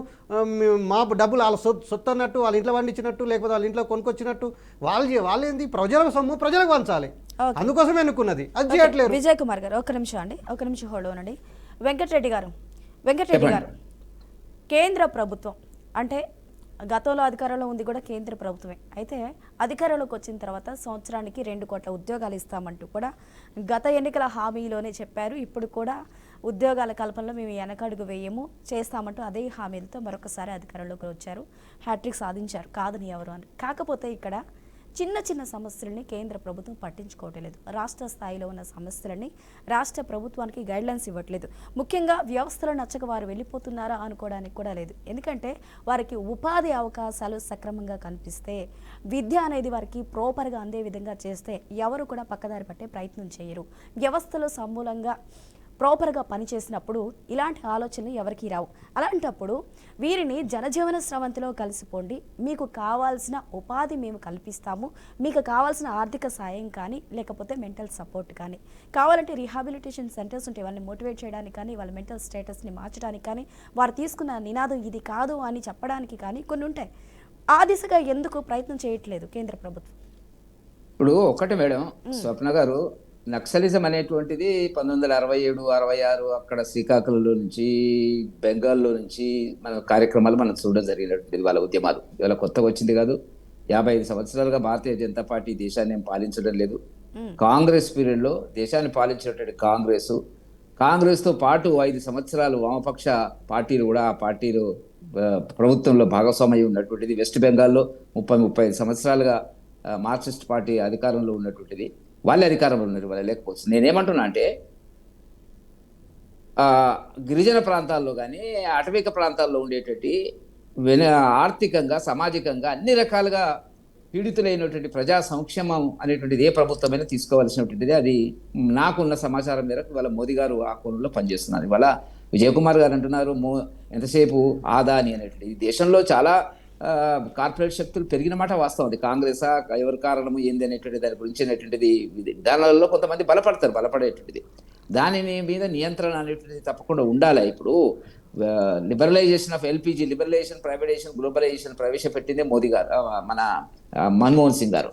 మా డబ్బులు వాళ్ళ సొత్తు అన్నట్టు, వాళ్ళ ఇంట్లో పండించినట్టు లేకపోతే వాళ్ళ ఇంట్లో కొనుక్కొచ్చినట్టు వాళ్ళేంది ప్రజల సొమ్ము ప్రజలకు పంచాలి, అందుకోసం ఎన్నుకున్నది. అది చేయట్లేదు. విజయ్ కుమార్ గారు ఒక నిమిషం హోల్డ్ అనండి. వెంకటరెడ్డి గారు కేంద్ర ప్రభుత్వం అంటే గతంలో అధికారంలో ఉంది కూడా కేంద్ర ప్రభుత్వమే. అయితే అధికారంలోకి వచ్చిన తర్వాత సంవత్సరానికి 2 కోట్ల ఉద్యోగాలు ఇస్తామంటూ కూడా గత ఎన్నికల హామీలోనే చెప్పారు. ఇప్పుడు కూడా ఉద్యోగాల కల్పనలో మేము వెనకడుగు వేయము చేస్తామంటూ అదే హామీలతో మరొకసారి అధికారంలోకి వచ్చారు, హ్యాట్రిక్ సాధించారు, కాదని ఎవరు అని. కాకపోతే ఇక్కడ చిన్న సమస్యలని కేంద్ర ప్రభుత్వం పట్టించుకోవటం లేదు. రాష్ట్ర స్థాయిలో ఉన్న సమస్యలని రాష్ట్ర ప్రభుత్వానికి గైడ్లైన్స్ ఇవ్వట్లేదు. ముఖ్యంగా వ్యవస్థలు నచ్చక వారు వెళ్ళిపోతున్నారా అనుకోవడానికి కూడా లేదు. ఎందుకంటే వారికి ఉపాధి అవకాశాలు సక్రమంగా కల్పిస్తే, విద్య అనేది వారికి ప్రాపర్గా అందే విధంగా చేస్తే ఎవరు కూడా పక్కదారి పట్టే ప్రయత్నం చేయరు. వ్యవస్థలో సమూలంగా ప్రాపర్గా పనిచేసినప్పుడు ఇలాంటి ఆలోచనలు ఎవరికి రావు. అలాంటప్పుడు వీరిని జనజీవన స్రవంతిలో కలిసిపోండి, మీకు కావాల్సిన ఉపాధి మేము కల్పిస్తాము, మీకు కావాల్సిన ఆర్థిక సాయం కానీ లేకపోతే మెంటల్ సపోర్ట్ కానీ కావాలంటే రీహాబిలిటేషన్ సెంటర్స్ ఉంటాయి, వాళ్ళని మోటివేట్ చేయడానికి కానీ వాళ్ళ మెంటల్ స్టేటస్ని మార్చడానికి కానీ వారు తీసుకున్న నినాదం ఇది కాదు అని చెప్పడానికి కానీ కొన్ని ఉంటాయి. ఆ దిశగా ఎందుకు ప్రయత్నం చేయట్లేదు కేంద్ర ప్రభుత్వం? ఇప్పుడు ఒకటి మేడం, స్వప్న గారు నక్సలిజం అనేటువంటిది 1967, 66 అక్కడ శ్రీకాకుళంలో నుంచి బెంగాల్లో నుంచి మన కార్యక్రమాలు మనం చూడడం జరిగినటువంటిది. వాళ్ళ ఉద్యమాలు ఇవాళ కొత్తగా వచ్చింది కాదు. 55 సంవత్సరాలుగా భారతీయ జనతా పార్టీ దేశాన్ని ఏం పాలించడం లేదు. కాంగ్రెస్ పీరియడ్లో దేశాన్ని పాలించినటువంటి కాంగ్రెస్తో పాటు 5 సంవత్సరాలు వామపక్ష పార్టీలు కూడా ఆ పార్టీలు ప్రభుత్వంలో భాగస్వామ్యం ఉన్నటువంటిది. వెస్ట్ బెంగాల్లో 30-35 సంవత్సరాలుగా మార్క్సిస్ట్ పార్టీ అధికారంలో ఉన్నటువంటిది. వాళ్ళే అధికారంలో ఉన్నారు, వాళ్ళు లేకపోవచ్చు. నేనేమంటున్నా అంటే గిరిజన ప్రాంతాల్లో కానీ అటవిక ప్రాంతాల్లో ఉండేటువంటి ఆర్థికంగా సామాజికంగా అన్ని రకాలుగా పీడితులైనటువంటి ప్రజా సంక్షేమం అనేటువంటిది ఏ ప్రభుత్వమైనా తీసుకోవాల్సినటువంటిది. అది నాకున్న సమాచారం మేరకు ఇవాళ మోదీ గారు ఆ కోణంలో పనిచేస్తున్నారు. ఇవాళ విజయ్ కుమార్ గారు అంటున్నారు ఎంతసేపు ఆదాని అనేటువంటిది. దేశంలో చాలా కార్పొరేట్ శక్తులు పెరిగిన మాట వాస్తవం. అది కాంగ్రెసా ఎవరి కారణము ఏంది అనేటువంటి దాని గురించి అనేటువంటిది విధానాలలో కొంతమంది బలపడేటువంటిది. దానిని మీద నియంత్రణ అనేటువంటిది తప్పకుండా ఉండాలి. ఇప్పుడు liberalization of LPG, liberalization, privatization, globalization ప్రవేశపెట్టిందే మోదీ గారు, మన మన్మోహన్ సింగ్ గారు.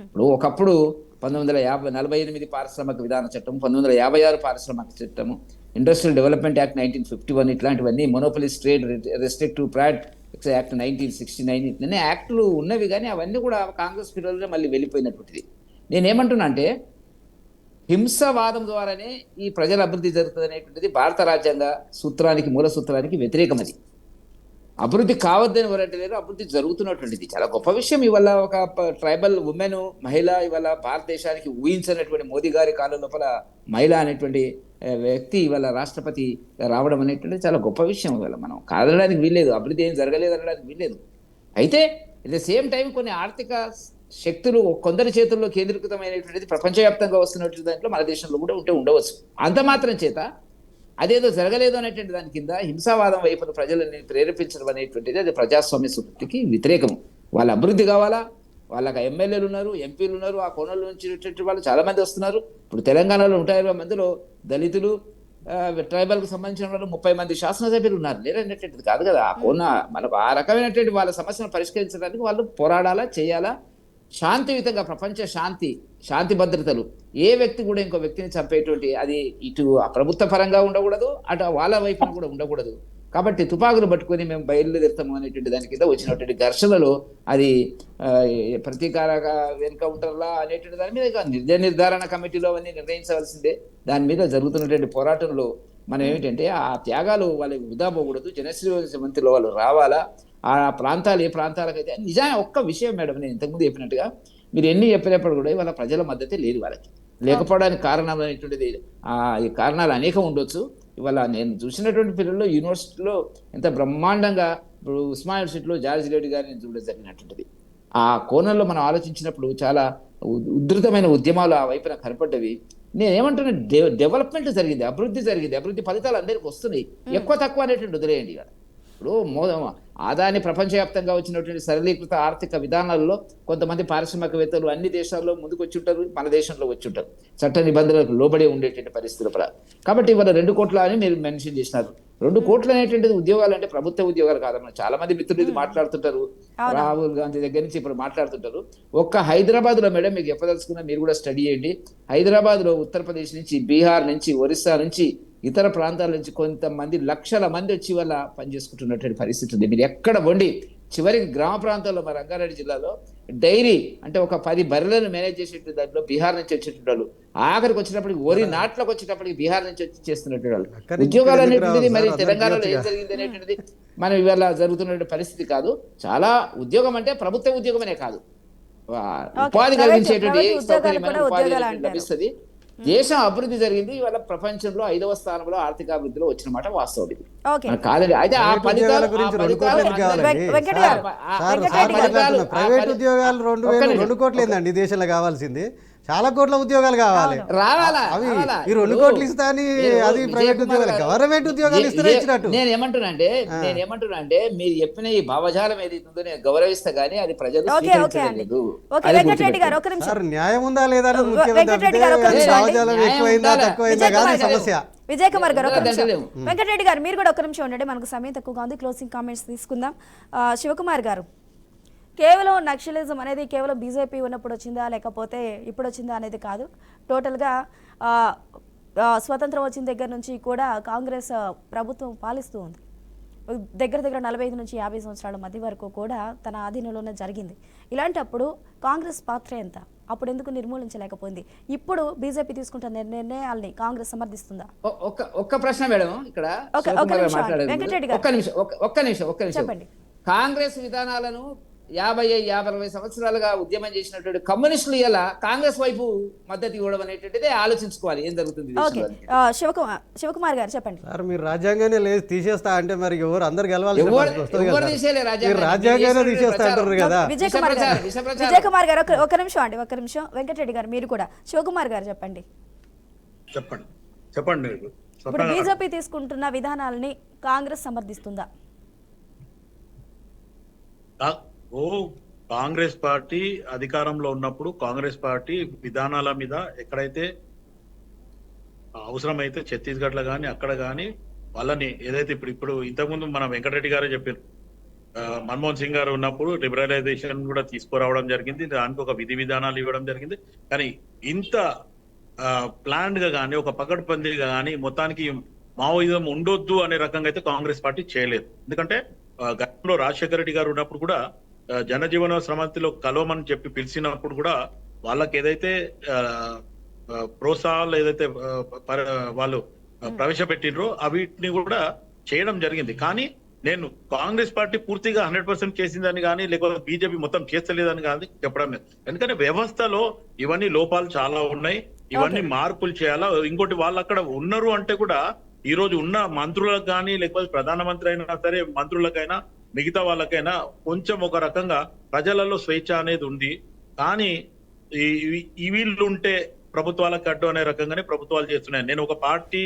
ఇప్పుడు ఒకప్పుడు 1948 పారిశ్రామిక విధాన చట్టం, 1956 పారిశ్రామిక చట్టము, ఇండస్ట్రియల్ డెవలప్మెంట్ యాక్ట్ 1951, ఇట్లాంటివన్నీ, మొనోపలిస్ ట్రేడ్ రెస్ట్రిక్టివ్ యాక్ట్ 1969, ఇట్లనే యాక్టులు ఉన్నవి. కానీ అవన్నీ కూడా కాంగ్రెస్ పీరియడ్లో మళ్ళీ వెళ్ళిపోయినటువంటిది. నేనేమంటున్నా అంటే హింసవాదం ద్వారానే ఈ ప్రజల అభివృద్ధి జరుగుతుంది అనేటువంటిది భారత రాజ్యాంగ సూత్రానికి, మూల సూత్రానికి వ్యతిరేకం. అది అభివృద్ధి కావద్దని ఎవరంటే లేరు, అభివృద్ధి జరుగుతున్నటువంటిది. చాలా గొప్ప విషయం. ఇవాళ ఒక ట్రైబల్ ఉమెన్, మహిళ ఇవాళ భారతదేశానికి ఊహించినటువంటి మోదీ గారి కాలం లోపల మహిళ అనేటువంటి వ్యక్తి ఇవాళ రాష్ట్రపతి రావడం అనేటువంటిది చాలా గొప్ప విషయం. ఇవాళ మనం కాదనడానికి వీల్లేదు, అభివృద్ధి ఏం జరగలేదు అనడానికి వీల్లేదు. అయితే అట్ ద సేమ్ టైం కొన్ని ఆర్థిక శక్తులు కొందరి చేతుల్లో కేంద్రీకృతమైనటువంటిది ప్రపంచవ్యాప్తంగా వస్తున్నటువంటి దాంట్లో మన దేశంలో కూడా ఉండవచ్చు. అంత మాత్రం చేత అదేదో జరగలేదు అనేటువంటి దాని కింద హింసావాదం వైపున ప్రజలని ప్రేరేపించడం అనేటువంటిది అది ప్రజాస్వామ్య సూక్తికి వ్యతిరేకము. వాళ్ళ అభివృద్ధి కావాలా, వాళ్ళకి ఎమ్మెల్యేలు ఉన్నారు, ఎంపీలు ఉన్నారు, ఆ కోణంలో నుంచి వాళ్ళు చాలా మంది వస్తున్నారు. ఇప్పుడు తెలంగాణలో 120 మందిలో దళితులు, ట్రైబల్కి సంబంధించిన వాళ్ళు 30 మంది శాసనసభ్యులు ఉన్నారు. లేదనేటువంటిది కాదు కదా. ఆ కోణ మనకు ఆ రకమైనటువంటి వాళ్ళ సమస్యను పరిష్కరించడానికి వాళ్ళు పోరాడాలా, చేయాలా, శాంతియుతంగా. ప్రపంచ శాంతి భద్రతలు, ఏ వ్యక్తి కూడా ఇంకో వ్యక్తిని చంపేటువంటి అది ఇటు ప్రభుత్వ పరంగా ఉండకూడదు, అటు వాళ్ళ వైపున కూడా ఉండకూడదు. కాబట్టి తుపాకులు పట్టుకొని మేము బయలుదేరుతాము అనేటువంటి దాని కింద వచ్చినటువంటి ఘర్షణలో అది ప్రతీకారక ఎన్కౌంటర్లా అనేటువంటి దాని మీద నిర్ధారణ కమిటీలో అవన్నీ నిర్ణయించవలసిందే. దాని మీద జరుగుతున్నటువంటి పోరాటంలో మనం ఏమిటంటే ఆ త్యాగాలు వాళ్ళకి వృధా పోకూడదు. జనశ్రీ మంత్రిలో వాళ్ళు రావాలా. ఆ ప్రాంతాలు ఏ ప్రాంతాలకైతే నిజంగా ఒక్క విషయం మేడం, నేను ఇంతకుముందు చెప్పినట్టుగా మీరు ఎన్ని చెప్పినప్పుడు కూడా ఇవాళ ప్రజల మద్దతే లేదు. వాళ్ళకి లేకపోవడానికి కారణం అనేటువంటిది ఈ కారణాలు అనేకం ఉండొచ్చు. ఇవాళ నేను చూసినటువంటి పిల్లల్లో యూనివర్సిటీలో ఎంత బ్రహ్మాండంగా, ఇప్పుడు ఉస్మానియా యూనివర్సిటీలో జార్జ్ రెడ్డి గారిని చూడడం జరిగినటువంటిది. ఆ కోణంలో మనం ఆలోచించినప్పుడు చాలా ఉధృతమైన ఉద్యమాలు ఆ వైపున కనపడ్డవి. నేనేమంటున్నా, డెవలప్మెంట్ జరిగింది, అభివృద్ధి ఫలితాలు అందరికీ వస్తున్నాయి. ఎక్కువ తక్కువ అనేటువంటి వదిలేయండి. ఇవాళ ఇప్పుడు ఆదాని ప్రపంచవ్యాప్తంగా వచ్చినటువంటి సరళీకృత ఆర్థిక విధానాల్లో కొంతమంది పారిశ్రామికవేత్తలు అన్ని దేశాల్లో ముందుకు వచ్చి ఉంటారు, మన దేశంలో వచ్చి ఉంటారు, చట్ట నిబంధనలకు లోబడి ఉండేటువంటి పరిస్థితుల. కాబట్టి ఇవాళ 2 కోట్ల అని మీరు మెన్షన్ చేసినారు. 2 కోట్లు అనేటువంటిది ఉద్యోగాలు అంటే ప్రభుత్వ ఉద్యోగాలు కాదన్న చాలా మంది మిత్రులు ఇది మాట్లాడుతుంటారు. రాహుల్ గాంధీ దగ్గర నుంచి ఇప్పుడు మాట్లాడుతుంటారు. ఒక్క హైదరాబాద్ లో మేడం మీకు చెప్పదలుచుకున్నా, మీరు కూడా స్టడీ చేయండి. హైదరాబాద్ లో ఉత్తరప్రదేశ్ నుంచి, బీహార్ నుంచి, ఒరిస్సా నుంచి, ఇతర ప్రాంతాల నుంచి కొంతమంది లక్షల మంది వచ్చి వల్ల పనిచేసుకుంటున్నటువంటి పరిస్థితి ఉంది. మీరు ఎక్కడ వండి చివరికి గ్రామ ప్రాంతాల్లో మా రంగారెడ్డి జిల్లాలో డైరీ అంటే ఒక 10 బర్రెలను మేనేజ్ చేసేటువంటి దాంట్లో బీహార్ నుంచి వచ్చేటువంటి వాళ్ళు, ఆఖరికి వచ్చినప్పటికి వరి నాట్లోకి వచ్చేటప్పటికి బీహార్ నుంచి వచ్చి చేస్తున్నటువంటి వాళ్ళు. ఉద్యోగాలు అనేటువంటిది మరి తెలంగాణలో ఏం జరిగింది అనేటువంటిది మనం ఇవాళ జరుగుతున్న పరిస్థితి కాదు. చాలా ఉద్యోగం అంటే ప్రభుత్వ ఉద్యోగమనే కాదు, ఉపాధి కలిగించేటువంటి ఉపాధి లభిస్తుంది. దేశం అభివృద్ధి జరిగింది. ఇవాళ ప్రపంచంలో 5వ స్థానంలో ఆర్థిక అభివృద్ధిలో వచ్చిన మాట వాస్తవం. ఇది కాదండి. అయితే ఆ ఫలితాలు ప్రైవేట్ ఉద్యోగాలు 2 కోట్లు ఏందండి దేశంలో కావాల్సింది? చాలా కోట్ల ఉద్యోగాలు కావాలి. అవి ఈ 2 కోట్లు ఇస్తా అని అది ప్రైవేట్ ఉద్యోగాలు, గవర్నమెంట్ ఉద్యోగాలు ఇస్తే ఇచ్చినట్టు. నేనేమంటున్నా అంటే మీరు చెప్పిన ఈ భావజాలం ఏదైతుందో నేను గౌరవిస్తా, కానీ అది ప్రజలు న్యాయం ఉందా లేదా భావజాలం ఎక్కువైందా తక్కువైందా కాదు సమస్య. విజయ్ కుమార్ గారు, వెంకటరెడ్డి గారు మీరు కూడా ఒక నిమిషం ఉండండి, మనకు సమయం తక్కువగా ఉంది. క్లోజింగ్ కామెంట్స్ తీసుకుందాం. శివకుమార్ గారు, కేవలం నక్సలిజం అనేది కేవలం బీజేపీ ఉన్నప్పుడు వచ్చిందా లేకపోతే ఇప్పుడు వచ్చిందా అనేది కాదు. టోటల్గా స్వతంత్రం వచ్చిన దగ్గర నుంచి కూడా కాంగ్రెస్ ప్రభుత్వం పాలిస్తూ ఉంది. దగ్గర 45 నుంచి 50 సంవత్సరాల మధ్య వరకు కూడా తన ఆధీనంలోనే జరిగింది. ఇలాంటప్పుడు కాంగ్రెస్ పాత్ర ఎంత? అప్పుడు ఎందుకు నిర్మూలించలేకపోయింది? ఇప్పుడు బీజేపీ తీసుకుంటున్న నిర్ణయాల్ని కాంగ్రెస్ సమర్థిస్తుందా? ఒక్క ప్రశ్న మేడం ఇక్కడ వెంకటరెడ్డి గారు ఒక్క నిమిషం చెప్పండి. కాంగ్రెస్ విధానాలను 50-60 సంవత్సరాలుగా ఉద్యమం చేసినటువంటి కమ్యూనిస్టులు ఇలా కాంగ్రెస్ వైపు మద్దతు ఇవ్వడం అనేటువంటిది ఆలోచించుకోవాలి ఏం జరుగుతుంది. శివకుమార్ గారు చెప్పండి. సార్ మీరు రాజ్యాంగానే లేదు తీసేస్తా అంటే మరి ఎవరు అందరు గెలవాల్సిన పరిస్థితి వస్తుంది కదా. తీసేలే రాజ్యాంగానే తీసేస్తా అంటారు కదా. విజయ్ కుమార్ గారు ఒక నిమిషం. వెంకటరెడ్డి గారు మీరు కూడా. శివకుమార్ గారు చెప్పండి. ఇప్పుడు బీజేపీ తీసుకుంటున్న విధానాలని కాంగ్రెస్ సమర్థిస్తుందా? కాంగ్రెస్ పార్టీ అధికారంలో ఉన్నప్పుడు కాంగ్రెస్ పార్టీ విధానాల మీద ఎక్కడైతే అవసరమైతే ఛత్తీస్గఢ్ లో కానీ అక్కడ కానీ వాళ్ళని ఏదైతే ఇప్పుడు ఇంతకుముందు మన వెంకటరెడ్డి గారే చెప్పారు, మన్మోహన్ సింగ్ గారు ఉన్నప్పుడు లిబరలైజేషన్ కూడా తీసుకురావడం జరిగింది, దానికి ఒక విధి విధానాలు ఇవ్వడం జరిగింది. కానీ ఇంత ప్లాన్డ్ గా కానీ ఒక పకడ్బందీగా కానీ మొత్తానికి మావోయిజం ఉండొద్దు అనే రకంగా అయితే కాంగ్రెస్ పార్టీ చేయలేదు. ఎందుకంటే గతంలో రాజశేఖర రెడ్డి గారు ఉన్నప్పుడు కూడా జనజీవన శ్రమంతిలో కలవమని చెప్పి పిలిచినప్పుడు కూడా వాళ్ళకి ఏదైతే ప్రోత్సాహాలు ఏదైతే వాళ్ళు ప్రవేశపెట్టినరో వీటిని కూడా చేయడం జరిగింది. కానీ నేను కాంగ్రెస్ పార్టీ పూర్తిగా 100% చేసిందని కానీ లేకపోతే బీజేపీ మొత్తం చేస్తలేదని కానీ చెప్పడం లేదు. ఎందుకంటే వ్యవస్థలో ఇవన్నీ లోపాలు చాలా ఉన్నాయి, ఇవన్నీ మార్పులు చేయాలా. ఇంకోటి వాళ్ళు అక్కడ ఉన్నారు అంటే కూడా ఈ రోజు ఉన్న మంత్రులకు కానీ లేకపోతే ప్రధానమంత్రి అయినా సరే మంత్రులకైనా మిగతా వాళ్ళకైనా కొంచెం ఒక రకంగా ప్రజలలో స్వేచ్ఛ అనేది ఉంది. కానీ ఈ వీళ్ళు ఉంటే ప్రభుత్వాలకు అడ్డు అనే రకంగానే ప్రభుత్వాలు చేస్తున్నాయి. నేను ఒక పార్టీ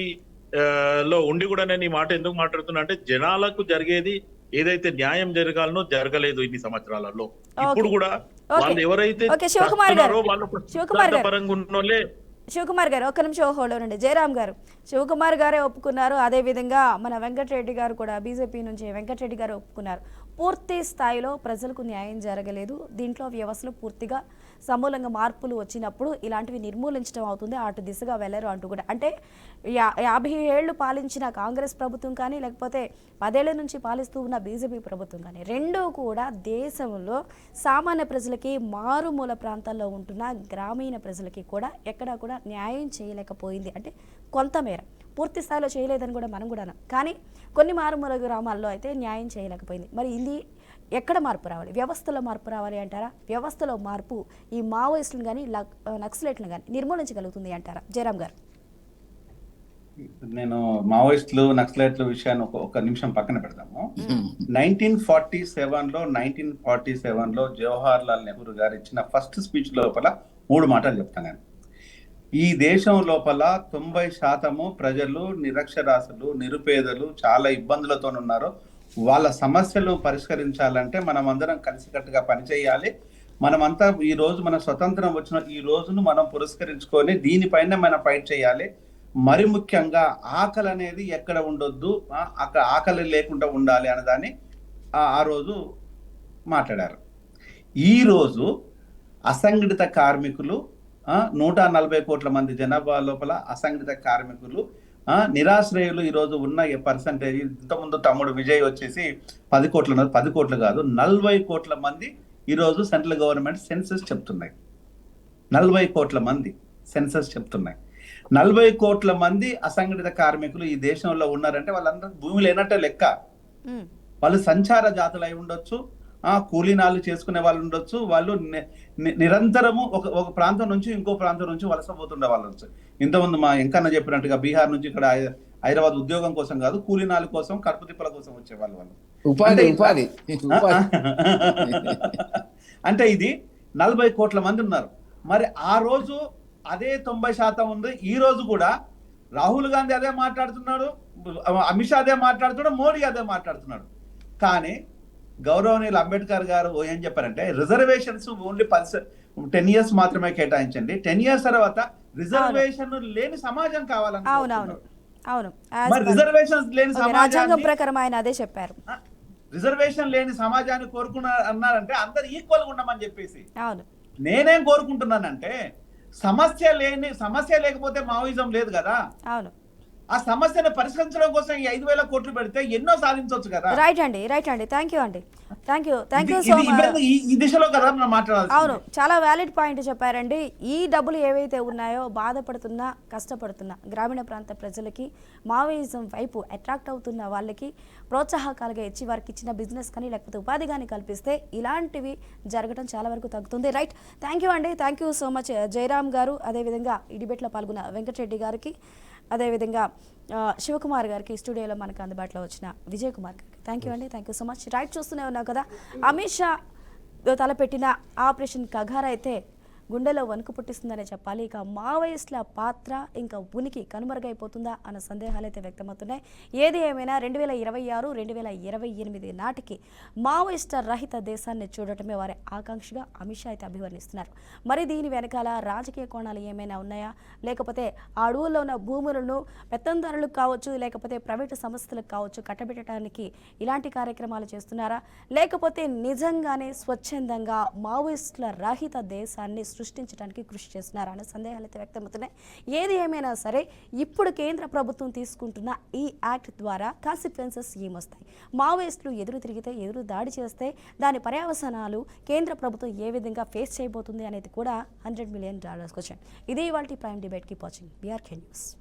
లో ఉండి కూడా నేను ఈ మాట ఎందుకు మాట్లాడుతున్నా అంటే జనాలకు జరిగేది ఏదైతే న్యాయం జరగాలనో జరగలేదు ఇన్ని సంవత్సరాలలో. ఇప్పుడు కూడా వాళ్ళు ఎవరైతే వాళ్ళు పరంగా ఉన్నోళ్ళే. శివకుమార్ గారు ఒక్క నిమిషం హోల్డ్ అవ్వండి. జయరామ్ గారు, శివకుమార్ గారే ఒప్పుకున్నారు, అదేవిధంగా మన వెంకటరెడ్డి గారు కూడా బీజేపీ నుంచి వెంకటరెడ్డి గారు ఒప్పుకున్నారు. పూర్తి స్థాయిలో ప్రజలకు న్యాయం జరగలేదు, దీంట్లో వ్యవస్థలో పూర్తిగా సమూలంగా మార్పులు వచ్చినప్పుడు ఇలాంటివి నిర్మూలించడం అవుతుంది, అటు దిశగా వెళ్ళరు అంటూ కూడా. అంటే 50 ఏళ్ళు పాలించిన కాంగ్రెస్ ప్రభుత్వం కానీ లేకపోతే 10 ఏళ్ల నుంచి పాలిస్తూ ఉన్న బీజేపీ ప్రభుత్వం కానీ రెండూ కూడా దేశంలో సామాన్య ప్రజలకి మారుమూల ప్రాంతాల్లో ఉంటున్న గ్రామీణ ప్రజలకి కూడా ఎక్కడా కూడా న్యాయం చేయలేకపోయింది. అంటే కొంతమేర, పూర్తి స్థాయిలో చేయలేదని కూడా మనం కూడా కానీ కొన్ని మారుమూల గ్రామాల్లో అయితే న్యాయం చేయలేకపోయింది. మరి ఇది ఎక్కడ మార్పు రావాలి? వ్యవస్థలో మార్పు రావాలి అంటారా? వ్యవస్థలో మార్పు ఈ మావోయిస్టులను కానీ నక్సలైట్లను కానీ నిర్మూలించగలుగుతుంది అంటారా? జయరామ్ గారు. నేను మావోయిస్టులు నక్సలైట్ల విషయాన్ని ఒక నిమిషం పక్కన పెడతాము. 1947లో జవహర్ లాల్ నెహ్రూ గారు ఇచ్చిన ఫస్ట్ స్పీచ్ లోపల 3 మాటలు చెప్తాను నేను. ఈ దేశం లోపల 90% ప్రజలు నిరక్షరాస్యులు, నిరుపేదలు, చాలా ఇబ్బందులతో ఉన్నారు. వాళ్ళ సమస్యలు పరిష్కరించాలంటే మనం అందరం కలిసికట్టుగా పనిచేయాలి. మనమంతా ఈ రోజు మన స్వతంత్రం వచ్చిన ఈ రోజును మనం పురస్కరించుకొని దీనిపైన మనం ఫైట్ చేయాలి. మరి ముఖ్యంగా ఆకలి అనేది ఎక్కడ ఉండొద్దు, అక్కడ ఆకలి లేకుండా ఉండాలి అన్నదాన్ని ఆ రోజు మాట్లాడారు. ఈ రోజు అసంఘటిత కార్మికులు 140 కోట్ల మంది జనాభా లోపల అసంఘటిత కార్మికులు, నిరాశ్రయులు ఈరోజు ఉన్న పర్సంటేజ్, ఇంతకుముందు తమ్ముడు విజయ్ వచ్చేసి 10 కోట్లు, 10 కోట్లు కాదు 40 కోట్ల మంది ఈరోజు సెంట్రల్ గవర్నమెంట్ సెన్సస్ చెప్తున్నాయి. 40 కోట్ల మంది సెన్సస్ చెప్తున్నాయి. 40 కోట్ల మంది అసంఘటిత కార్మికులు ఈ దేశంలో ఉన్నారంటే వాళ్ళందరూ భూమి లేనట్టే లెక్క. వాళ్ళు సంచార జాతులు అయి ఉండొచ్చు, కూలీనాలు చేసుకునే వాళ్ళు ఉండొచ్చు, వాళ్ళు నిరంతరము ఒక ప్రాంతం నుంచి ఇంకో ప్రాంతం నుంచి వలస పోతుండే వాళ్ళు ఉండొచ్చు. ఇంతకుముందు మా ఎంకన్న చెప్పినట్టుగా బీహార్ నుంచి ఇక్కడ హైదరాబాద్ ఉద్యోగం కోసం కాదు, కూలీనాల కోసం, కడుపు తిప్పల కోసం వచ్చేవాళ్ళు వాళ్ళు. అంటే ఇది 40 కోట్ల మంది ఉన్నారు. మరి ఆ రోజు అదే 90% ఉంది. ఈ రోజు కూడా రాహుల్ గాంధీ అదే మాట్లాడుతున్నాడు, అమిత్ షా అదే మాట్లాడుతున్నాడు, మోడీ అదే మాట్లాడుతున్నాడు. కానీ గౌరవనీయులు అంబేద్కర్ గారు ఏం చెప్పారంటే రిజర్వేషన్స్ ఓన్లీ 10 years మాత్రమే కేటాయించండి, 10 years తర్వాత రిజర్వేషన్ లేని సమాజం కావాలని. అవును, మరి రిజర్వేషన్స్ లేని సమాజం ప్రకారం ఆయన అదే చెప్పారు. రిజర్వేషన్ లేని సమాజాన్ని అన్నారంటే అందరు ఈక్వల్గా ఉండమని చెప్పేసి. అవును. నేనేం కోరుకుంటున్నానంటే సమస్య లేకపోతే మావోయిజం లేదు కదా. అవును. ఆ సమస్యను పరిష్కరించడం కోసం ఈ 5,000 కోట్లు పెడితే ఎన్నో సాధించవచ్చు కదా. రైట్ అండి. థ్యాంక్ యూ అండి. Thank you so much. ఈ దిశలో కదా మనం మాట్లాడాలి. అవును, చాలా వ్యాలిడ్ పాయింట్ చెప్పారండి. ఈ డబ్బులు ఏవైతే ఉన్నాయో బాధపడుతున్నా కష్టపడుతున్నా గ్రామీణ ప్రాంత ప్రజలకి మావోయిజం వైపు అట్రాక్ట్ అవుతున్న వాళ్ళకి ప్రోత్సాహకాలుగా ఇచ్చి వారికి ఇచ్చిన బిజినెస్ కానీ లేకపోతే ఉపాధి కానీ కల్పిస్తే ఇలాంటివి జరగడం చాలా వరకు తగ్గుతుంది. రైట్, థ్యాంక్ యూ అండి. Thank you so much Jayaram గారు, అదేవిధంగా ఈ డిబేట్లో పాల్గొన్న వెంకటరెడ్డి గారికి, అదేవిధంగా శివకుమార్ గారికి, స్టూడియోలో మనకు అందుబాటులో వచ్చిన విజయ్ కుమార్ గారికి థ్యాంక్ యూ అండి. Thank you so much. Right, చూస్తూనే ఉన్నాం కదా, అమిత్ షా తలపెట్టిన ఆపరేషన్ కగార్ అయితే గుండెలో వణుకు పుట్టిస్తుందనే చెప్పాలి. ఇక మావోయిస్టుల పాత్ర ఇంకా ఉనికి కనుమరుగైపోతుందా అన్న సందేహాలు అయితే వ్యక్తమవుతున్నాయి. ఏది ఏమైనా 2026, 2028 నాటికి మావోయిస్టు రహిత దేశాన్ని చూడటమే వారి ఆకాంక్షగా అమిత్ షా అయితే అభివర్ణిస్తున్నారు. మరి దీని వెనకాల రాజకీయ కోణాలు ఏమైనా ఉన్నాయా, లేకపోతే ఆ అడవుల్లో ఉన్న భూములను పెత్తందారులకు కావచ్చు, లేకపోతే ప్రైవేటు సంస్థలకు కావచ్చు కట్టబెట్టడానికి ఇలాంటి కార్యక్రమాలు చేస్తున్నారా, లేకపోతే నిజంగానే స్వచ్ఛందంగా మావోయిస్టుల రహిత దేశాన్ని సృష్టించడానికి కృషి చేస్తున్నారా అనే సందేహాలు అయితే వ్యక్తమవుతున్నాయి. ఏది ఏమైనా సరే ఇప్పుడు కేంద్ర ప్రభుత్వం తీసుకుంటున్న ఈ యాక్ట్ ద్వారా కాన్సిక్వెన్సెస్ ఏమొస్తాయి, మావోయిస్టులు ఎదురు తిరిగితే, ఎదురు దాడి చేస్తే దాని పర్యవసానాలు కేంద్ర ప్రభుత్వం ఏ విధంగా ఫేస్ చేయబోతుంది అనేది కూడా $100 మిలియన్ క్వశ్చన్. ఇది ఇవాల్టి prime debate. Keep watching BRK news.